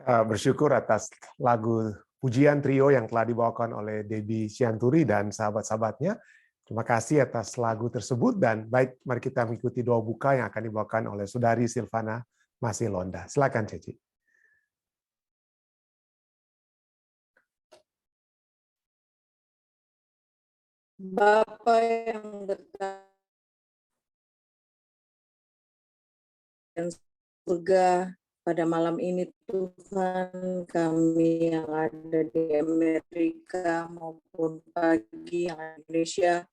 Bersyukur atas lagu pujian trio yang telah dibawakan oleh Debbie Sianturi dan sahabat-sahabatnya. Terima kasih atas lagu tersebut, dan baik, mari kita mengikuti doa buka yang akan dibawakan oleh Saudari Silvana Masilonda. Silakan, Ceci. Bapa yang bertata dan surga, pada malam ini Tuhan, kami yang ada di Amerika maupun pagi yang ada di Indonesia,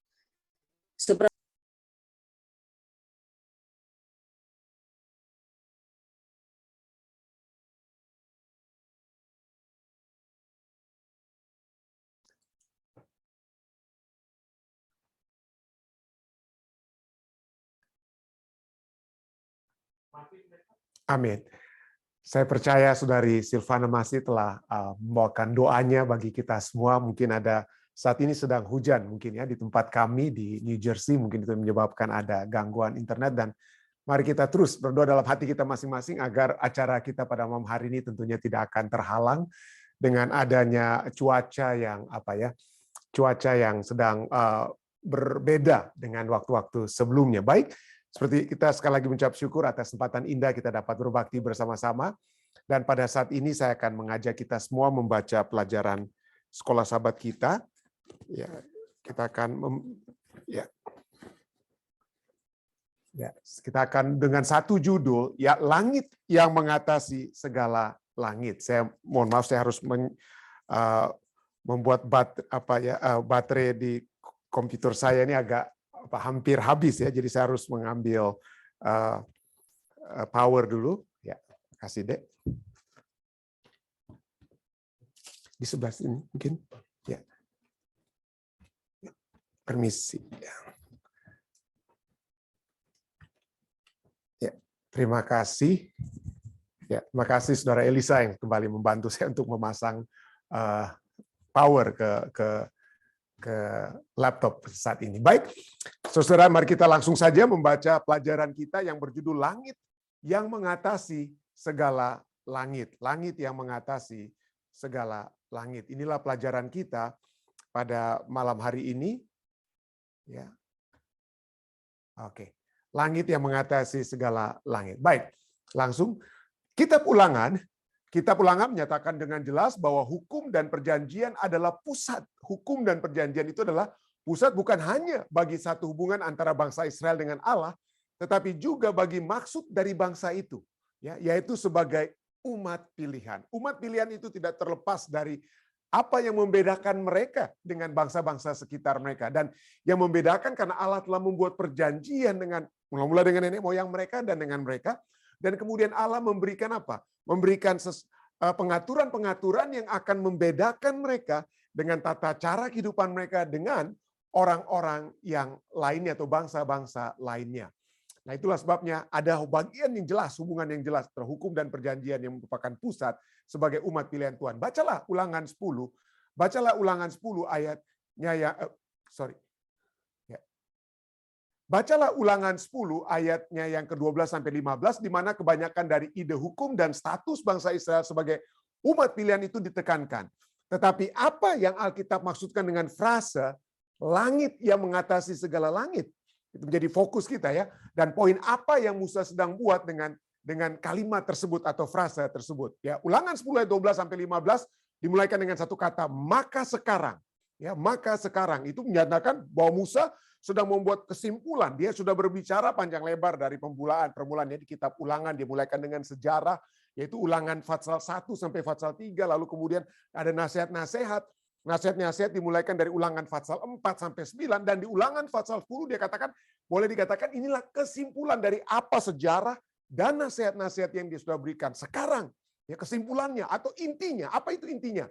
Amin. Saya percaya Saudari Silvana masih telah membawakan doanya bagi kita semua. Mungkin ada saat ini sedang hujan mungkin ya di tempat kami di New Jersey, mungkin itu menyebabkan ada gangguan internet, dan mari kita terus berdoa dalam hati kita masing-masing agar acara kita pada malam hari ini tentunya tidak akan terhalang dengan adanya cuaca yang sedang berbeda dengan waktu-waktu sebelumnya. Baik, seperti kita sekali lagi mengucap syukur atas kesempatan indah kita dapat berbakti bersama-sama. Dan pada saat ini saya akan mengajak kita semua membaca pelajaran sekolah sahabat kita. Ya, kita akan kita akan dengan satu judul, ya, langit yang mengatasi segala langit. Saya mohon maaf, saya harus membuat baterai di komputer saya ini agak hampir habis ya, jadi saya harus mengambil power dulu. Ya, kasih Dek. Di sebelah sini mungkin. Ya. Permisi. Ya, terima kasih. Ya, terima kasih Saudara Elisa yang kembali membantu saya untuk memasang power ke laptop saat ini. Baik, saudara, mari kita langsung saja membaca pelajaran kita yang berjudul Langit yang mengatasi segala langit. Langit yang mengatasi segala langit. Inilah pelajaran kita pada malam hari ini. Ya. Oke. Langit yang mengatasi segala langit. Baik, langsung. Kitab Ulangan menyatakan dengan jelas bahwa hukum dan perjanjian adalah pusat. Hukum dan perjanjian itu adalah pusat bukan hanya bagi satu hubungan antara bangsa Israel dengan Allah, tetapi juga bagi maksud dari bangsa itu, ya, yaitu sebagai umat pilihan. Umat pilihan itu tidak terlepas dari apa yang membedakan mereka dengan bangsa-bangsa sekitar mereka, dan yang membedakan karena Allah telah membuat perjanjian dengan mula-mula dengan nenek moyang mereka dan dengan mereka. Dan kemudian Allah memberikan apa? Memberikan pengaturan-pengaturan yang akan membedakan mereka dengan tata cara kehidupan mereka dengan orang-orang yang lainnya atau bangsa-bangsa lainnya. Nah, itulah sebabnya ada bagian yang jelas, hubungan yang jelas antara hukum dan perjanjian yang merupakan pusat sebagai umat pilihan Tuhan. Bacalah Ulangan 10. Bacalah Ulangan 10 ayatnya yang Bacalah Ulangan 10 ayatnya yang ke-12 sampai 15, di mana kebanyakan dari ide hukum dan status bangsa Israel sebagai umat pilihan itu ditekankan. Tetapi apa yang Alkitab maksudkan dengan frase langit yang mengatasi segala langit? Itu menjadi fokus kita ya. Dan poin apa yang Musa sedang buat dengan kalimat tersebut atau frase tersebut? Ya, Ulangan 10 ayat 12 sampai 15 dimulaikan dengan satu kata, maka sekarang. Ya, maka sekarang itu menyatakan bahwa Musa sedang membuat kesimpulan. Dia sudah berbicara panjang lebar dari permulaannya di kitab Ulangan. Dia mulaikan dengan sejarah, yaitu Ulangan pasal 1 sampai pasal 3. Lalu kemudian ada nasihat-nasihat. Nasihat-nasihat dimulaikan dari Ulangan pasal 4 sampai 9. Dan di Ulangan pasal 10 dia katakan, boleh dikatakan inilah kesimpulan dari apa sejarah dan nasihat-nasihat yang dia sudah berikan. Sekarang, ya, kesimpulannya atau intinya. Apa itu intinya?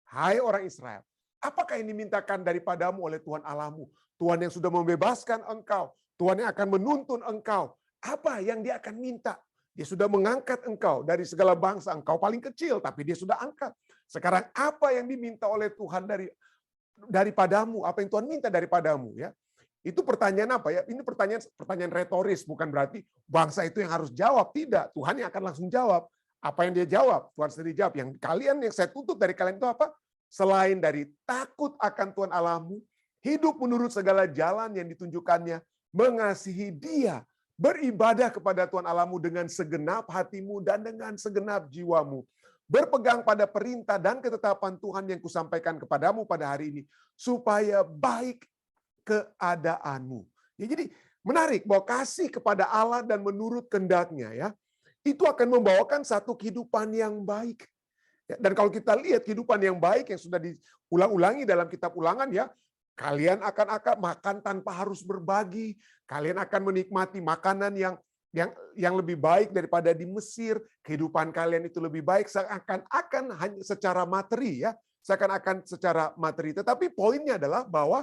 Hai orang Israel, apakah yang dimintakan daripadamu oleh Tuhan Allahmu? Tuhan yang sudah membebaskan engkau, Tuhan yang akan menuntun engkau. Apa yang dia akan minta? Dia sudah mengangkat engkau dari segala bangsa. Engkau paling kecil, tapi dia sudah angkat. Sekarang apa yang diminta oleh Tuhan daripadamu? Apa yang Tuhan minta daripadamu? Ya, itu pertanyaan apa ya? Ini pertanyaan retoris, bukan berarti bangsa itu yang harus jawab. Tidak, Tuhan yang akan langsung jawab. Apa yang dia jawab? Tuhan sendiri jawab, yang saya tuntut dari kalian itu apa? Selain dari takut akan Tuhan Allahmu, hidup menurut segala jalan yang ditunjukkannya, mengasihi Dia, beribadah kepada Tuhan Allahmu dengan segenap hatimu dan dengan segenap jiwamu, berpegang pada perintah dan ketetapan Tuhan yang kusampaikan kepadamu pada hari ini, supaya baik keadaanmu. Ya, jadi menarik bahwa kasih kepada Allah dan menurut kehendak-Nya ya, itu akan membawakan satu kehidupan yang baik. Ya, dan kalau kita lihat kehidupan yang baik yang sudah diulang-ulangi dalam kitab Ulangan ya, kalian akan makan tanpa harus berbagi, kalian akan menikmati makanan yang lebih baik daripada di Mesir, kehidupan kalian itu lebih baik seakan-akan hanya secara materi ya, seakan-akan secara materi. Tetapi poinnya adalah bahwa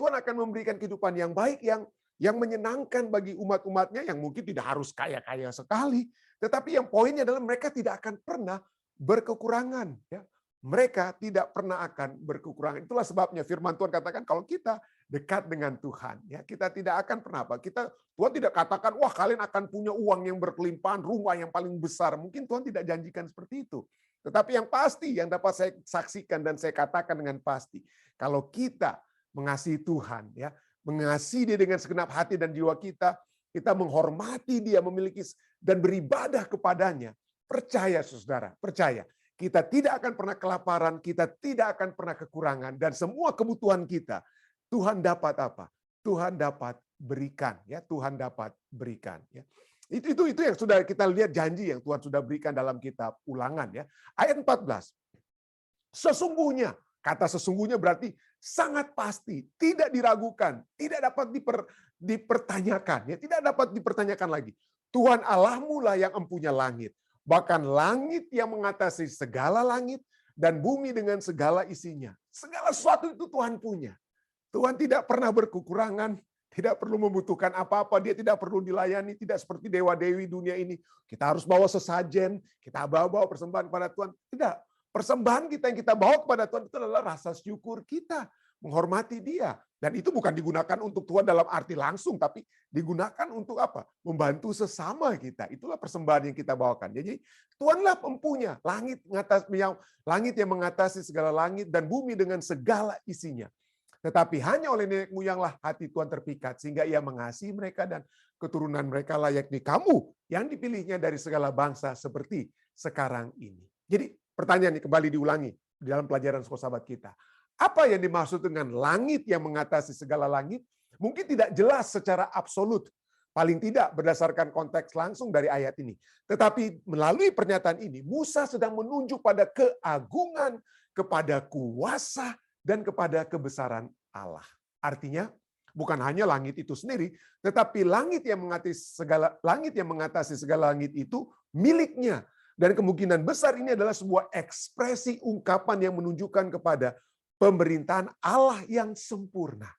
Tuhan akan memberikan kehidupan yang baik yang menyenangkan bagi umat-umatnya yang mungkin tidak harus kaya-kaya sekali, tetapi yang poinnya adalah mereka tidak akan pernah berkekurangan. Ya. Mereka tidak pernah akan berkekurangan. Itulah sebabnya firman Tuhan katakan kalau kita dekat dengan Tuhan, ya kita tidak akan pernah apa. Tuhan tidak katakan, wah kalian akan punya uang yang berkelimpahan, rumah yang paling besar. Mungkin Tuhan tidak janjikan seperti itu. Tetapi yang pasti, yang dapat saya saksikan dan saya katakan dengan pasti, kalau kita mengasihi Tuhan, ya mengasihi Dia dengan segenap hati dan jiwa kita, kita menghormati Dia, memiliki dan beribadah kepadanya. Percaya saudara, percaya. Kita tidak akan pernah kelaparan, kita tidak akan pernah kekurangan, dan semua kebutuhan kita, Tuhan dapat apa? Tuhan dapat berikan, ya Tuhan dapat berikan. Ya. Itu yang sudah kita lihat janji yang Tuhan sudah berikan dalam kitab Ulangan. Ya. Ayat 14. Sesungguhnya, kata sesungguhnya berarti sangat pasti, tidak diragukan, tidak dapat dipertanyakan, ya tidak dapat dipertanyakan lagi. Tuhan Allahmu lah yang empunya langit. Bahkan langit yang mengatasi segala langit dan bumi dengan segala isinya. Segala sesuatu itu Tuhan punya. Tuhan tidak pernah berkekurangan, tidak perlu membutuhkan apa-apa, Dia tidak perlu dilayani, tidak seperti dewa-dewi dunia ini. Kita harus bawa sesajen, kita bawa persembahan kepada Tuhan. Tidak. Persembahan kita yang kita bawa kepada Tuhan itu adalah rasa syukur kita, menghormati Dia. Dan itu bukan digunakan untuk Tuhan dalam arti langsung, tapi digunakan untuk apa? Membantu sesama kita. Itulah persembahan yang kita bawakan. Jadi Tuhanlah empunya langit yang mengatasi segala langit dan bumi dengan segala isinya. Tetapi hanya oleh nenek moyanglah hati Tuhan terpikat, sehingga Ia mengasihi mereka dan keturunan mereka lah, yakni kamu yang dipilihnya dari segala bangsa seperti sekarang ini. Jadi pertanyaan ini kembali diulangi di dalam pelajaran sekolah sahabat kita. Apa yang dimaksud dengan langit yang mengatasi segala langit? Mungkin tidak jelas secara absolut. Paling tidak berdasarkan konteks langsung dari ayat ini. Tetapi melalui pernyataan ini, Musa sedang menunjuk pada keagungan, kepada kuasa, dan kepada kebesaran Allah. Artinya, bukan hanya langit itu sendiri, tetapi langit yang mengatasi segala langit itu miliknya. Dan kemungkinan besar ini adalah sebuah ekspresi ungkapan yang menunjukkan kepada pemerintahan Allah yang sempurna.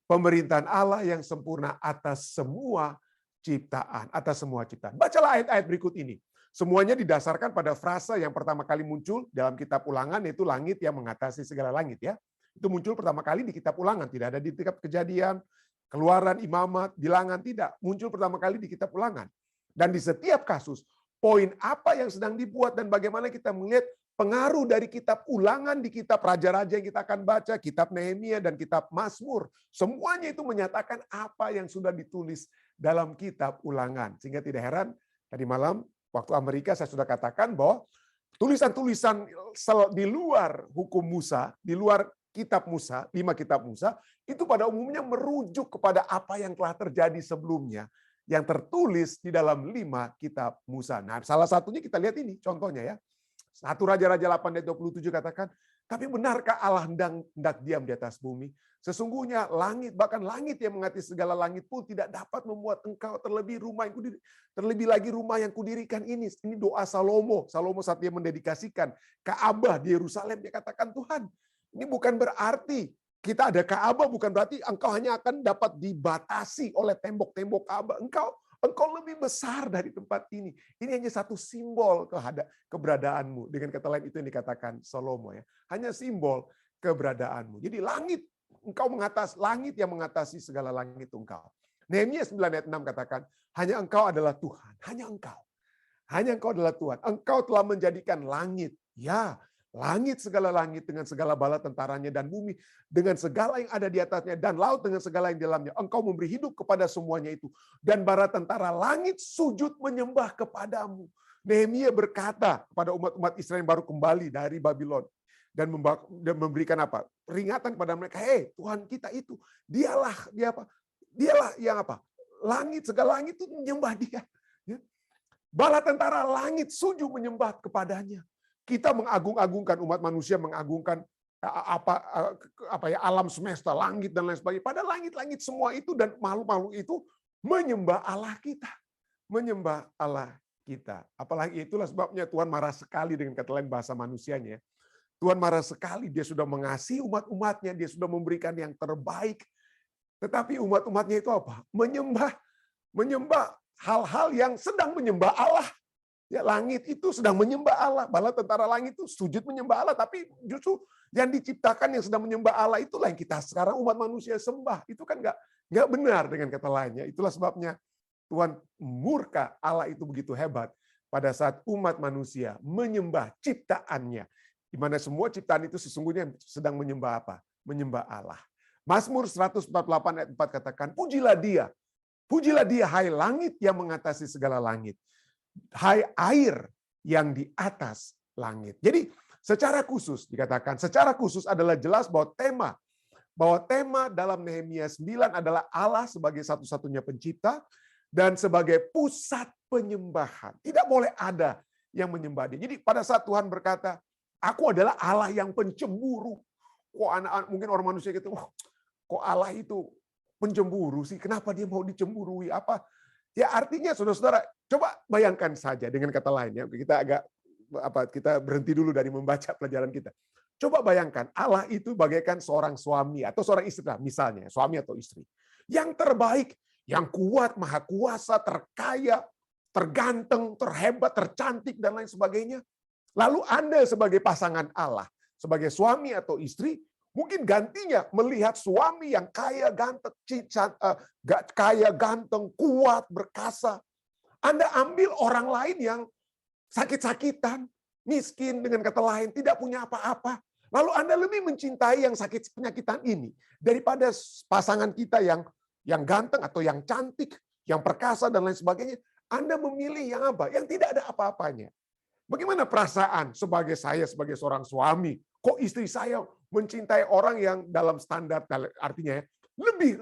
Pemerintahan Allah yang sempurna atas semua ciptaan. Atas semua ciptaan. Bacalah ayat-ayat berikut ini. Semuanya didasarkan pada frasa yang pertama kali muncul dalam kitab Ulangan, yaitu langit yang mengatasi segala langit. Ya, itu muncul pertama kali di kitab Ulangan. Tidak ada di kitab Kejadian, Keluaran, Imamat, Bilangan. Tidak. Muncul pertama kali di kitab Ulangan. Dan di setiap kasus, poin apa yang sedang dibuat dan bagaimana kita melihat pengaruh dari kitab Ulangan di kitab Raja-Raja yang kita akan baca, kitab Nehemia dan kitab Mazmur. Semuanya itu menyatakan apa yang sudah ditulis dalam kitab Ulangan. Sehingga tidak heran, tadi malam waktu Amerika saya sudah katakan bahwa tulisan-tulisan di luar hukum Musa, di luar kitab Musa, 5 kitab Musa, itu pada umumnya merujuk kepada apa yang telah terjadi sebelumnya, yang tertulis di dalam 5 kitab Musa. Nah, salah satunya kita lihat ini, contohnya ya. 1 Raja-Raja 8 ayat 27 katakan, tapi benarkah Allah hendak diam di atas bumi? Sesungguhnya langit, bahkan langit yang mengatasi segala langit pun tidak dapat membuat engkau terlebih lagi rumah yang kudirikan ini. Ini doa Salomo. Salomo saat dia mendedikasikan Ka'bah di Yerusalem, dia katakan, Tuhan, ini bukan berarti kita ada Ka'bah, bukan berarti engkau hanya akan dapat dibatasi oleh tembok-tembok Ka'bah. Engkau lebih besar dari tempat ini. Ini hanya satu simbol keberadaanmu. Dengan kata lain itu yang dikatakan Salomo ya. Hanya simbol keberadaanmu. Jadi langit yang mengatasi segala langit engkau. Nehemia 9 ayat 6 katakan, hanya engkau adalah Tuhan, hanya engkau. Hanya Engkau adalah Tuhan. Engkau telah menjadikan langit. Ya, langit segala langit dengan segala bala tentaranya dan bumi dengan segala yang ada di atasnya dan laut dengan segala yang di dalamnya. Engkau memberi hidup kepada semuanya itu. Dan bara tentara langit sujud menyembah kepadamu. Nehemia berkata kepada umat-umat Israel yang baru kembali dari Babylon dan memberikan apa? Peringatan kepada mereka, "Hei, Tuhan kita itu, dialah yang apa? Langit, segala langit itu menyembah Dia." Ya. Bala tentara langit sujud menyembah kepadanya. Kita mengagung-agungkan, umat manusia mengagungkan alam semesta, langit dan lain sebagainya. Pada langit-langit semua itu dan makhluk-makhluk itu menyembah Allah kita. Menyembah Allah kita. Apalagi itulah sebabnya Tuhan marah sekali dengan kata lain bahasa manusianya. Tuhan marah sekali, Dia sudah mengasihi umat-umatnya, Dia sudah memberikan yang terbaik. Tetapi umat-umatnya itu apa? Menyembah hal-hal yang sedang menyembah Allah. Ya, langit itu sedang menyembah Allah. Bala tentara langit itu sujud menyembah Allah. Tapi justru yang diciptakan yang sedang menyembah Allah itulah yang kita sekarang umat manusia sembah. Itu kan nggak benar dengan kata lainnya. Itulah sebabnya Tuhan murka, Allah itu begitu hebat pada saat umat manusia menyembah ciptaannya. Di mana semua ciptaan itu sesungguhnya sedang menyembah apa? Menyembah Allah. Mazmur 148 ayat 4 katakan, pujilah Dia, hai langit yang mengatasi segala langit. Hai air yang di atas langit. Jadi secara khusus dikatakan, secara khusus adalah jelas bahwa tema dalam Nehemia 9 adalah Allah sebagai satu-satunya pencipta dan sebagai pusat penyembahan. Tidak boleh ada yang menyembah Dia. Jadi pada saat Tuhan berkata, "Aku adalah Allah yang pencemburu." Kok mungkin orang manusia gitu, kok Allah itu pencemburu sih? Kenapa Dia mau dicemburui? Apa? Ya artinya saudara-saudara, coba bayangkan saja dengan kata lain ya. Kita berhenti dulu dari membaca pelajaran kita. Coba bayangkan Allah itu bagaikan seorang suami atau seorang istri misalnya, suami atau istri. Yang terbaik, yang kuat, maha kuasa, terkaya, terganteng, terhebat, tercantik dan lain sebagainya. Lalu Anda sebagai pasangan Allah, sebagai suami atau istri, mungkin gantinya melihat suami yang kaya, ganteng, kuat, berkasa. Anda ambil orang lain yang sakit-sakitan, miskin dengan kata lain, tidak punya apa-apa. Lalu Anda lebih mencintai yang sakit penyakitan ini daripada pasangan kita yang ganteng atau yang cantik, yang perkasa dan lain sebagainya. Anda memilih yang apa? Yang tidak ada apa-apanya. Bagaimana perasaan sebagai seorang suami? Kok istri saya mencintai orang yang dalam standar, artinya lebih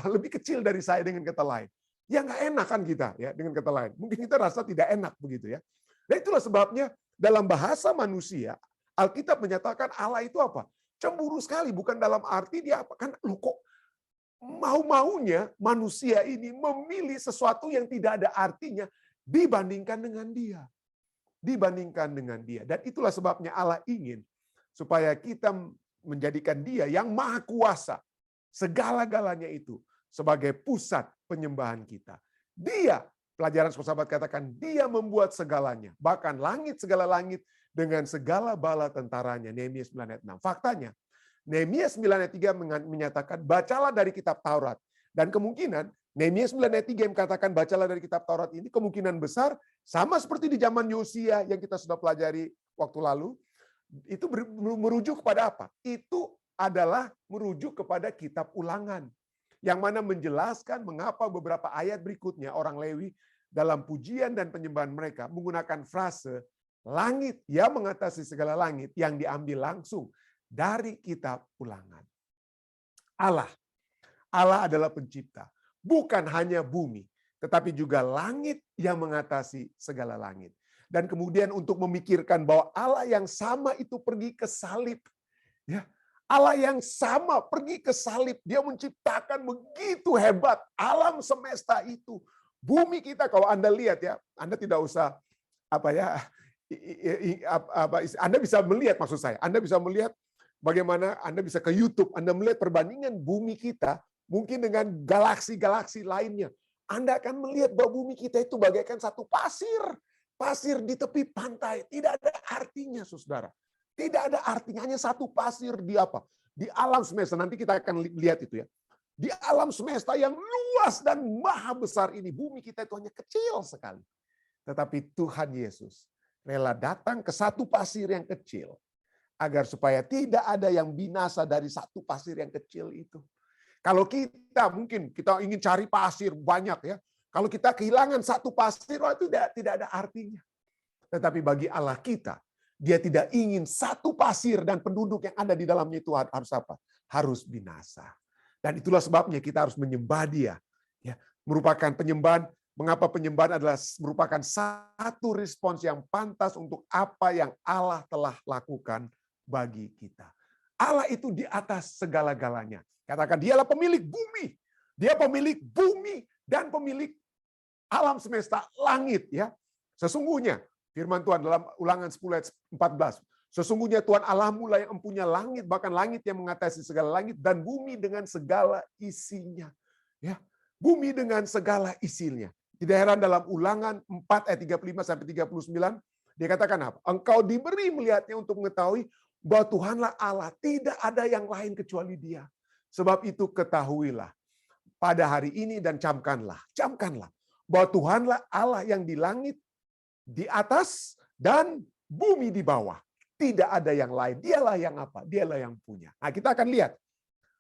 lebih kecil dari saya dengan kata lain. Ya nggak enak kan kita ya dengan kata lain. Mungkin kita rasa tidak enak begitu ya. Dan itulah sebabnya dalam bahasa manusia Alkitab menyatakan Allah itu apa? Cemburu sekali, bukan dalam arti dia apa kan lu kok mau-maunya manusia ini memilih sesuatu yang tidak ada artinya dibandingkan dengan Dia. Dan itulah sebabnya Allah ingin supaya kita menjadikan Dia yang maha kuasa, segala-galanya itu sebagai pusat penyembahan kita. Dia, pelajaran sahabat katakan, Dia membuat segalanya, bahkan segala langit dengan segala bala tentaranya. Nehemia 9 ayat 6. Faktanya, Nehemia 9 ayat 3 menyatakan, bacalah dari kitab Taurat. Dan kemungkinan, Nehemia 9 ayat 3 yang katakan bacalah dari kitab Taurat ini, kemungkinan besar, sama seperti di zaman Yosia yang kita sudah pelajari waktu lalu, itu merujuk kepada apa? Itu adalah merujuk kepada kitab Ulangan. Yang mana menjelaskan mengapa beberapa ayat berikutnya orang Lewi dalam pujian dan penyembahan mereka menggunakan frase langit yang mengatasi segala langit yang diambil langsung dari kitab Ulangan. Allah adalah pencipta, bukan hanya bumi, tetapi juga langit yang mengatasi segala langit. Dan kemudian untuk memikirkan bahwa Allah yang sama itu pergi ke salib. Ya, Allah yang sama pergi ke salib. Dia menciptakan begitu hebat alam semesta itu. Bumi kita kalau Anda lihat ya, Anda tidak usah Anda bisa melihat maksud saya. Anda bisa melihat bagaimana Anda bisa ke YouTube, Anda melihat perbandingan bumi kita mungkin dengan galaksi-galaksi lainnya. Anda akan melihat bahwa bumi kita itu bagaikan satu pasir di tepi pantai. Tidak ada artinya, saudara. Tidak ada artinya, hanya satu pasir di apa? Di alam semesta. Nanti kita akan lihat itu ya. Di alam semesta yang luas dan maha besar ini, bumi kita itu hanya kecil sekali. Tetapi Tuhan Yesus rela datang ke satu pasir yang kecil, agar supaya tidak ada yang binasa dari satu pasir yang kecil itu. Kalau kita mungkin kita ingin cari pasir banyak ya. Kalau kita kehilangan satu pasir, itu tidak ada artinya. Tetapi bagi Allah kita, Dia tidak ingin satu pasir dan penduduk yang ada di dalamnya itu harus apa? Harus binasa. Dan itulah sebabnya kita harus menyembah Dia. Ya, merupakan penyembahan. Mengapa penyembahan adalah merupakan satu respons yang pantas untuk apa yang Allah telah lakukan bagi kita. Allah itu di atas segala-galanya. Katakan dialah pemilik bumi. Dia pemilik bumi dan pemilik alam semesta, langit ya. Sesungguhnya firman Tuhan dalam Ulangan 10 ayat 14. Sesungguhnya Tuhan Allahmu lah yang empunya langit, bahkan langit yang mengatasi segala langit, dan bumi dengan segala isinya. Ya, bumi dengan segala isinya. Tidak heran dalam Ulangan 4 ayat 35 sampai 39 dia katakan apa? Engkau diberi melihatnya untuk mengetahui bahwa Tuhanlah Allah, tidak ada yang lain kecuali Dia. Sebab itu ketahuilah pada hari ini dan camkanlah bahwa Tuhanlah Allah yang di langit, di atas dan bumi di bawah. Tidak ada yang lain. Dialah yang apa? Dialah yang punya. Nah, kita akan lihat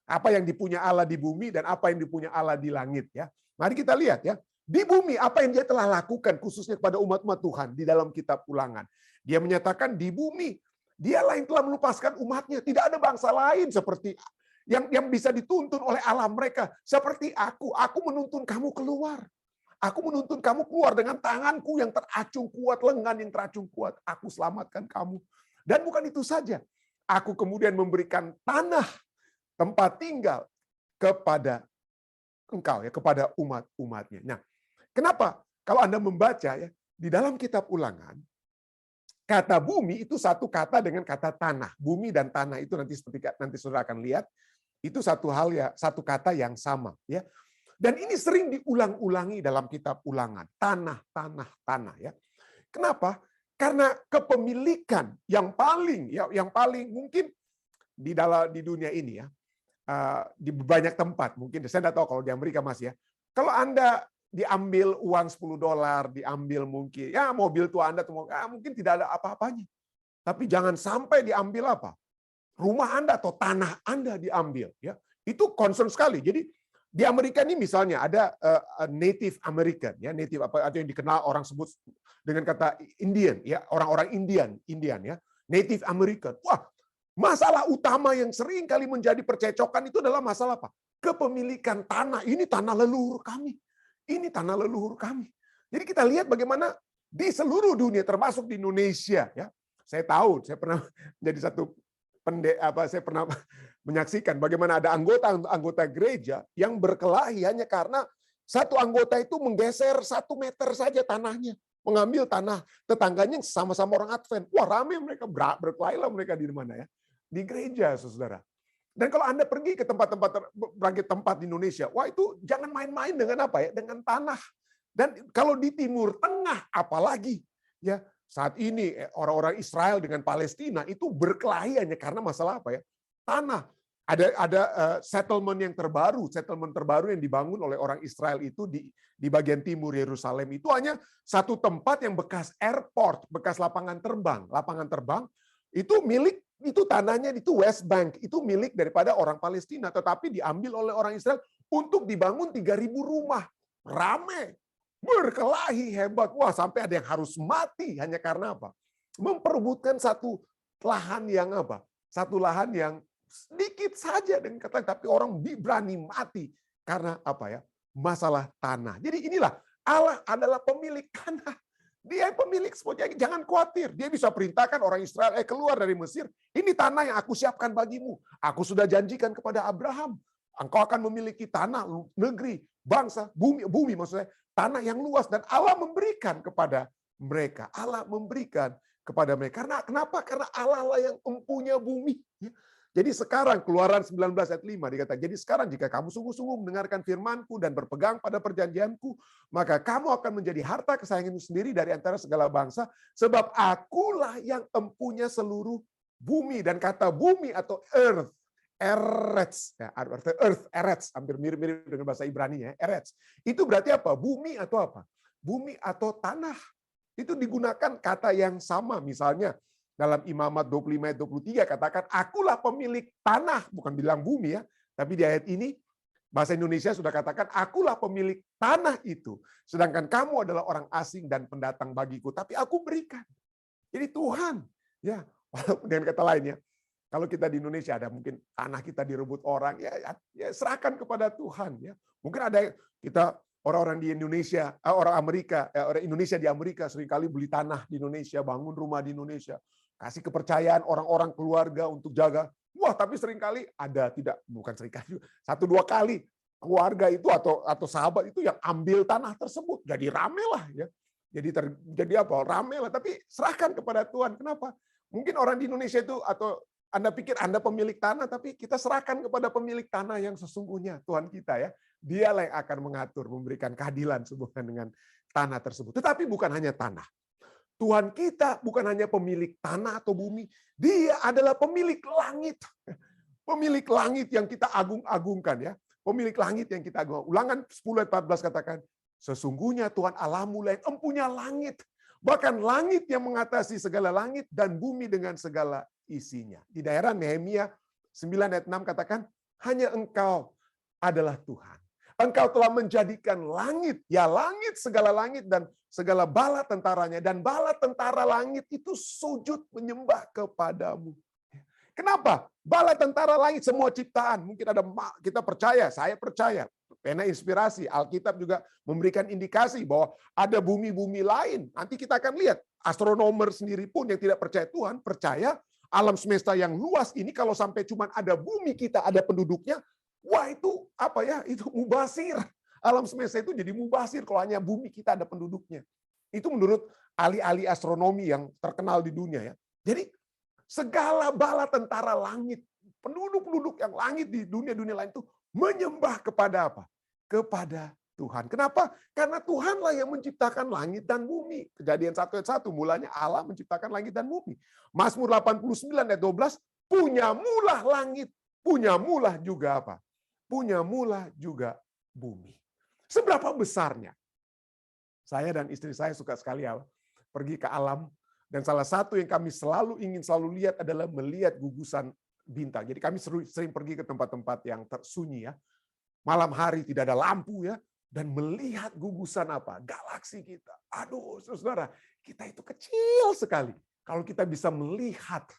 apa yang dipunya Allah di bumi dan apa yang dipunya Allah di langit ya. Mari kita lihat ya. Di bumi apa yang Dia telah lakukan khususnya kepada umat-umat Tuhan di dalam kitab Ulangan. Dia menyatakan di bumi Dialah yang telah melupaskan umatnya. Tidak ada bangsa lain seperti yang bisa dituntun oleh Allah mereka. Seperti aku menuntun kamu keluar. Aku menuntun kamu keluar dengan tanganku yang teracung kuat, lengan yang teracung kuat. Aku selamatkan kamu. Dan bukan itu saja. Aku kemudian memberikan tanah tempat tinggal kepada engkau ya, kepada umat-umatnya. Nah, kenapa? Kalau Anda membaca ya, di dalam kitab Ulangan, kata bumi itu satu kata dengan kata tanah. Bumi dan tanah itu nanti saudara akan lihat, itu satu hal ya, satu kata yang sama ya. Dan ini sering diulang-ulangi dalam kitab Ulangan, tanah ya. Kenapa? Karena kepemilikan yang paling mungkin di dunia ini ya, di banyak tempat mungkin, saya tidak tahu kalau di Amerika Mas ya. Kalau Anda diambil uang $10, diambil mungkin ya mobil tua Anda mungkin tidak ada apa-apanya. Tapi jangan sampai diambil apa? Rumah Anda atau tanah Anda diambil ya. Itu concern sekali. Jadi di Amerika ini misalnya ada Native American ya, native apa atau yang dikenal orang sebut dengan kata Indian ya, orang-orang Indian ya, Native American. Wah, masalah utama yang sering kali menjadi percecokan itu adalah masalah apa? Kepemilikan tanah. Ini tanah leluhur kami. Ini tanah leluhur kami. Jadi kita lihat bagaimana di seluruh dunia termasuk di Indonesia ya. Saya tahu, saya pernah menjadi saya pernah menyaksikan bagaimana ada anggota gereja yang berkelahi hanya karena satu anggota itu menggeser 1 meter saja tanahnya, mengambil tanah tetangganya sama-sama orang Advent. Wah, ramai mereka, berkelahilah mereka di mana ya? Di gereja, saudara. Dan kalau Anda pergi ke tempat di Indonesia, wah itu jangan main-main dengan apa ya? Dengan tanah. Dan kalau di Timur Tengah apalagi ya, saat ini orang-orang Israel dengan Palestina itu berkelahi hanya karena masalah apa ya? Tanah. Ada settlement terbaru yang dibangun oleh orang Israel itu di bagian timur Yerusalem itu hanya satu tempat yang bekas airport, bekas lapangan terbang. Lapangan terbang itu milik, itu tanahnya itu West Bank, itu milik daripada orang Palestina, tetapi diambil oleh orang Israel untuk dibangun 3.000 rumah. Rame, berkelahi hebat. Wah, sampai ada yang harus mati hanya karena apa? Memperebutkan satu lahan yang apa? Satu lahan yang sedikit saja dengan kata, tapi orang berani mati karena apa ya? Masalah tanah. Jadi inilah Allah adalah pemilik tanah. Dia pemilik semuanya. Jangan khawatir. Dia bisa perintahkan orang Israel keluar dari Mesir. Ini tanah yang aku siapkan bagimu. Aku sudah janjikan kepada Abraham. Engkau akan memiliki tanah, negeri, bangsa, bumi maksudnya tanah yang luas, dan Allah memberikan kepada mereka. Allah memberikan kepada mereka. Kenapa? Karena Allah lah yang mempunyai bumi. Jadi sekarang Keluaran 19 ayat 5 dikatakan, jadi sekarang jika kamu sungguh-sungguh mendengarkan firman-Ku dan berpegang pada perjanjian-Ku, maka kamu akan menjadi harta kesayanganmu sendiri dari antara segala bangsa, sebab Akulah yang mempunyai seluruh bumi. Dan kata bumi atau earth, eretz, ya, eretz, hampir mirip-mirip dengan bahasa Ibrani ya, eretz. Itu berarti apa? Bumi atau apa? Bumi atau tanah. Itu digunakan kata yang sama. Misalnya dalam Imamat 25 ayat 23 katakan, akulah pemilik tanah, bukan bilang bumi ya. Tapi di ayat ini bahasa Indonesia sudah katakan, akulah pemilik tanah itu. Sedangkan kamu adalah orang asing dan pendatang bagiku. Tapi aku berikan. Jadi Tuhan, ya, walaupun dengan kata lainnya, kalau kita di Indonesia ada mungkin tanah kita direbut orang, ya serahkan kepada Tuhan. Ya, mungkin ada kita orang-orang di Indonesia, orang Amerika, orang Indonesia di Amerika seringkali beli tanah di Indonesia, bangun rumah di Indonesia, kasih kepercayaan orang-orang keluarga untuk jaga. Wah, tapi seringkali ada bukan seringkali, 1-2 kali keluarga itu atau sahabat itu yang ambil tanah tersebut, jadi rame lah ya. Jadi apa? Rame lah, tapi serahkan kepada Tuhan. Kenapa? Mungkin orang di Indonesia itu atau Anda pikir Anda pemilik tanah, tapi kita serahkan kepada pemilik tanah yang sesungguhnya, Tuhan kita ya. Dialah yang akan mengatur, memberikan keadilan sehubungan dengan tanah tersebut. Tetapi bukan hanya tanah. Tuhan kita bukan hanya pemilik tanah atau bumi, Dia adalah pemilik langit. Pemilik langit yang kita agung-agungkan ya. Pemilik langit yang kita agungkan. Ulangan 10 ayat 14 katakan, sesungguhnya Tuhan Allahmu yang empunya langit. Bahkan langit yang mengatasi segala langit dan bumi dengan segala isinya. Di daerah Nehemia 9 ayat 6 katakan, hanya Engkau adalah Tuhan. Engkau telah menjadikan langit, ya langit segala langit dan segala bala tentaranya. Dan bala tentara langit itu sujud menyembah kepadamu. Kenapa? Bala tentara langit semua ciptaan. Mungkin ada kita percaya, saya percaya. Pena inspirasi, Alkitab juga memberikan indikasi bahwa ada bumi-bumi lain. Nanti kita akan lihat, astronomer sendiri pun yang tidak percaya Tuhan, percaya alam semesta yang luas ini kalau sampai cuma ada bumi kita, ada penduduknya, wah itu apa ya? Itu mubasir. Alam semesta itu jadi mubasir kalau hanya bumi kita ada penduduknya. Itu menurut ahli-ahli astronomi yang terkenal di dunia ya. Jadi segala bala tentara langit, penduduk-penduduk yang langit di dunia-dunia lain itu menyembah kepada apa? Kepada Tuhan. Kenapa? Karena Tuhanlah yang menciptakan langit dan bumi. Kejadian 1 ayat 1, mulanya Allah menciptakan langit dan bumi. Mazmur 89 ayat 12, punyamulah langit, punyamulah juga apa? Punyamulah juga bumi. Seberapa besarnya? Saya dan istri saya suka sekali pergi ke alam. Dan salah satu yang kami ingin selalu lihat adalah melihat gugusan bintang. Jadi kami sering pergi ke tempat-tempat yang tersunyi ya. Malam hari tidak ada lampu ya. Dan melihat gugusan apa? Galaksi kita. Aduh, saudara, kita itu kecil sekali. Kalau kita bisa melihat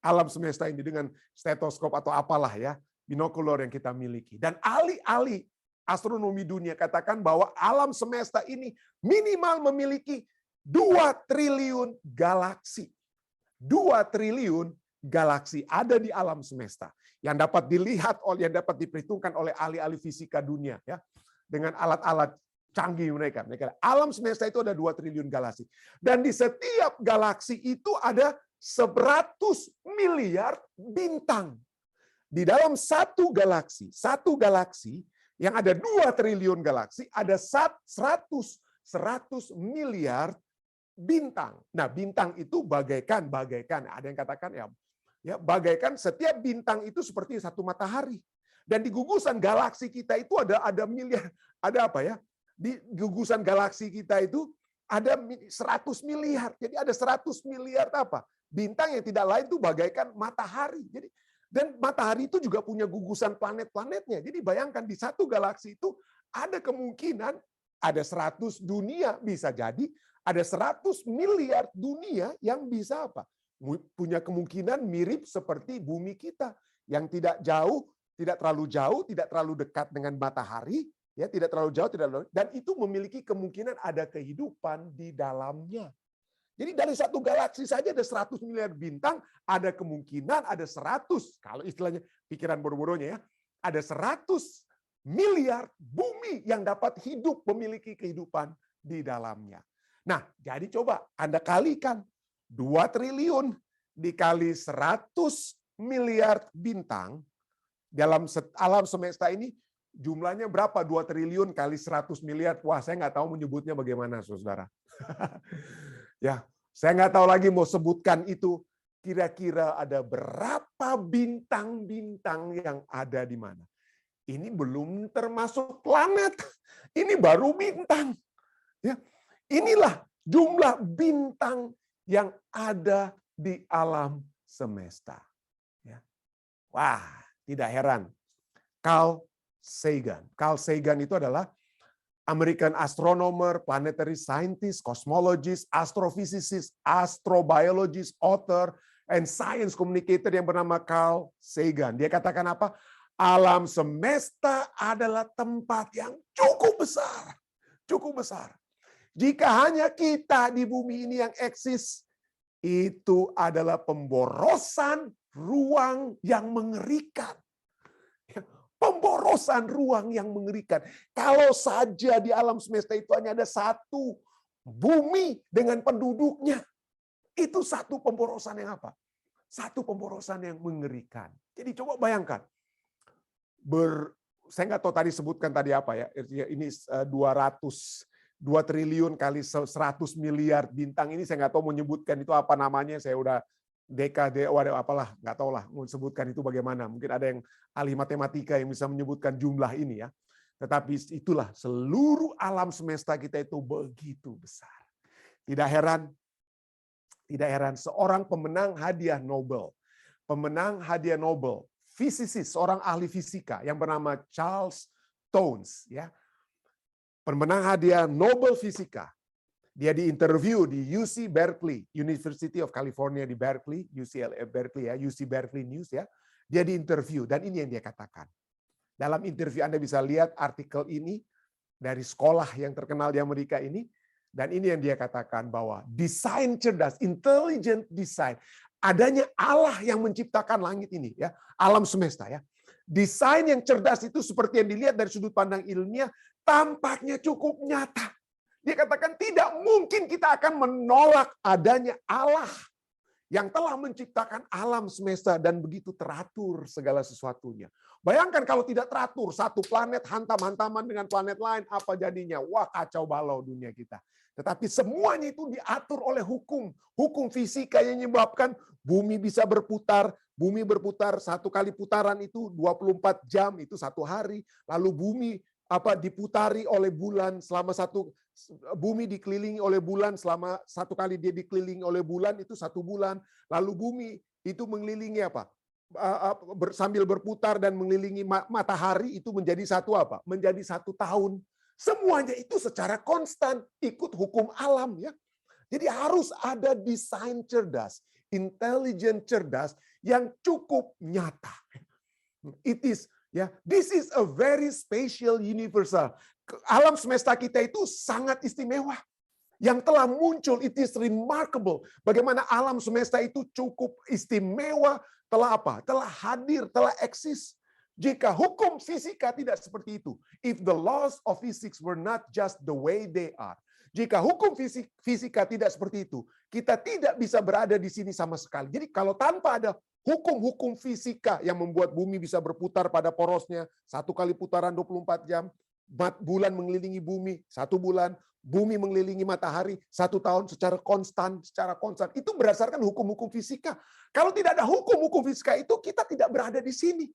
alam semesta ini dengan stetoskop atau apalah ya, binokular yang kita miliki. Dan ahli-ahli astronomi dunia katakan bahwa alam semesta ini minimal memiliki 2 triliun galaksi. 2 triliun galaksi ada di alam semesta yang dapat dilihat yang dapat diperhitungkan oleh ahli-ahli fisika dunia ya. Dengan alat-alat canggih mereka. Alam semesta itu ada 2 triliun galaksi. Dan di setiap galaksi itu ada 100 miliar bintang. Di dalam satu galaksi yang ada 2 triliun galaksi, ada 100 miliar bintang. Nah, bintang itu bagaikan ada yang katakan ya bagaikan setiap bintang itu seperti satu matahari. Dan di gugusan galaksi kita itu ada miliar, ada apa ya? Di gugusan galaksi kita itu ada 100 miliar. Jadi ada 100 miliar apa? Bintang yang tidak lain itu bagaikan matahari. Jadi dan matahari itu juga punya gugusan planet-planetnya. Jadi bayangkan di satu galaksi itu ada kemungkinan ada 100 dunia, bisa jadi ada 100 miliar dunia yang bisa apa? Punya kemungkinan mirip seperti bumi kita yang tidak terlalu jauh, tidak terlalu dekat dengan matahari, ya, tidak terlalu jauh, dan itu memiliki kemungkinan ada kehidupan di dalamnya. Jadi dari satu galaksi saja ada 100 miliar bintang, ada kemungkinan ada 100, kalau istilahnya pikiran bodoh-bodohnya ya, ada 100 miliar bumi yang dapat hidup memiliki kehidupan di dalamnya. Nah, jadi coba Anda kalikan 2 triliun dikali 100 miliar bintang dalam alam semesta ini jumlahnya berapa? 2 triliun kali 100 miliar. Wah, saya nggak tahu menyebutnya bagaimana, saudara. Ya, saya nggak tahu lagi mau sebutkan itu. Kira-kira ada berapa bintang-bintang yang ada di mana? Ini belum termasuk planet. Ini baru bintang. Ya, inilah jumlah bintang yang ada di alam semesta. Ya. Wah, tidak heran. Carl Sagan itu adalah American astronomer, planetary scientist, cosmologist, astrophysicist, astrobiologist, author, and science communicator yang bernama Carl Sagan. Dia katakan apa? Alam semesta adalah tempat yang cukup besar. Cukup besar. Jika hanya kita di bumi ini yang eksis, itu adalah pemborosan ruang yang mengerikan. Pemborosan ruang yang mengerikan. Kalau saja di alam semesta itu hanya ada satu bumi dengan penduduknya, itu satu pemborosan yang apa? Satu pemborosan yang mengerikan. Jadi coba bayangkan. Saya nggak tahu tadi sebutkan tadi apa ya. Ini 2 triliun kali 100 miliar bintang ini saya nggak tahu menyebutkan itu apa namanya. Saya udah dekade, apalah, nggak tahu lah mau sebutkan itu bagaimana. Mungkin ada yang ahli matematika yang bisa menyebutkan jumlah ini ya. Tetapi itulah seluruh alam semesta kita itu begitu besar. Tidak heran seorang pemenang hadiah Nobel, fisikis, seorang ahli fisika yang bernama Charles Townes, ya, pemenang hadiah Nobel fisika. Dia diinterview di UC Berkeley, University of California di Berkeley, UCLA Berkeley ya, UC Berkeley News ya. Dia diinterview dan ini yang dia katakan. Dalam interview Anda bisa lihat artikel ini dari sekolah yang terkenal di Amerika ini, dan ini yang dia katakan bahwa desain cerdas, intelligent design, adanya Allah yang menciptakan langit ini ya, alam semesta ya. Desain yang cerdas itu seperti yang dilihat dari sudut pandang ilmiah tampaknya cukup nyata. Dia katakan tidak mungkin kita akan menolak adanya Allah yang telah menciptakan alam semesta dan begitu teratur segala sesuatunya. Bayangkan kalau tidak teratur, satu planet hantam-hantaman dengan planet lain, apa jadinya? Wah, kacau balau dunia kita. Tetapi semuanya itu diatur oleh hukum. Hukum fisika yang menyebabkan bumi bisa berputar. Bumi berputar satu kali putaran itu 24 jam, itu satu hari. Lalu bumi diputari oleh bulan selama bumi dikelilingi oleh bulan selama satu kali dia dikelilingi oleh bulan itu 1 bulan. Lalu bumi itu mengelilingi sambil berputar dan mengelilingi matahari itu menjadi menjadi 1 tahun. Semuanya itu secara konstan ikut hukum alam ya. Jadi harus ada desain cerdas, intelligent cerdas yang cukup nyata. This is a very special universal. Alam semesta kita itu sangat istimewa. Yang telah muncul, it is remarkable. Bagaimana alam semesta itu cukup istimewa, telah hadir, telah eksis. Jika hukum fisika tidak seperti itu, if the laws of physics were not just the way they are, jika hukum fisika tidak seperti itu, kita tidak bisa berada di sini sama sekali. Jadi kalau tanpa ada hukum-hukum fisika yang membuat bumi bisa berputar pada porosnya, 1 kali putaran 24 jam, bulan mengelilingi bumi 1 bulan, bumi mengelilingi matahari 1 tahun secara konstan. Itu berdasarkan hukum-hukum fisika. Kalau tidak ada hukum-hukum fisika itu, kita tidak berada di sini.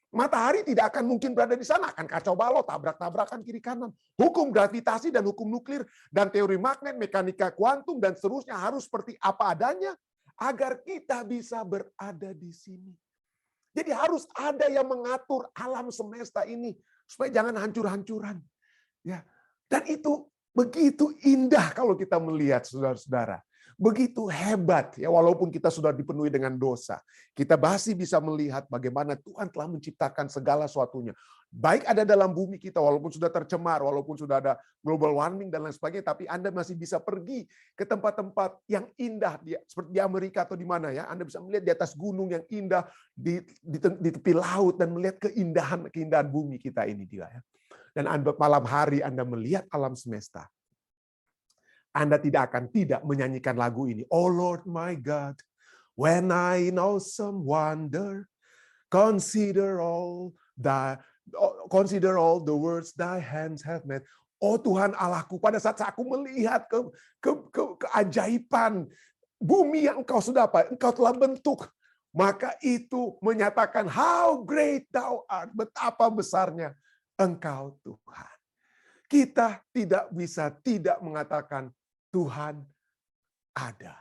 Matahari tidak akan mungkin berada di sana, akan kacau balau, tabrak-tabrakan kiri kanan. Hukum gravitasi dan hukum nuklir dan teori magnet, mekanika kuantum dan seterusnya harus seperti apa adanya agar kita bisa berada di sini. Jadi harus ada yang mengatur alam semesta ini supaya jangan hancur-hancuran. Ya. Dan itu begitu indah kalau kita melihat saudara-saudara. Begitu hebat ya, walaupun kita sudah dipenuhi dengan dosa. Kita masih bisa melihat bagaimana Tuhan telah menciptakan segala sesuatunya. Baik ada dalam bumi kita, walaupun sudah tercemar, walaupun sudah ada global warming dan lain sebagainya, tapi Anda masih bisa pergi ke tempat-tempat yang indah, seperti di Amerika atau di mana ya. Anda bisa melihat di atas gunung yang indah, di tepi laut, dan melihat keindahan bumi kita ini dia. Ya. Dan malam hari Anda melihat alam semesta. Anda tidak akan tidak menyanyikan lagu ini. Oh Lord my God, when I in awesome wonder, consider all the words thy hands have made. Oh Tuhan Allahku, pada saat aku melihat keajaiban bumi yang engkau telah bentuk, maka itu menyatakan how great thou art, betapa besarnya engkau Tuhan. Kita tidak bisa tidak mengatakan Tuhan ada.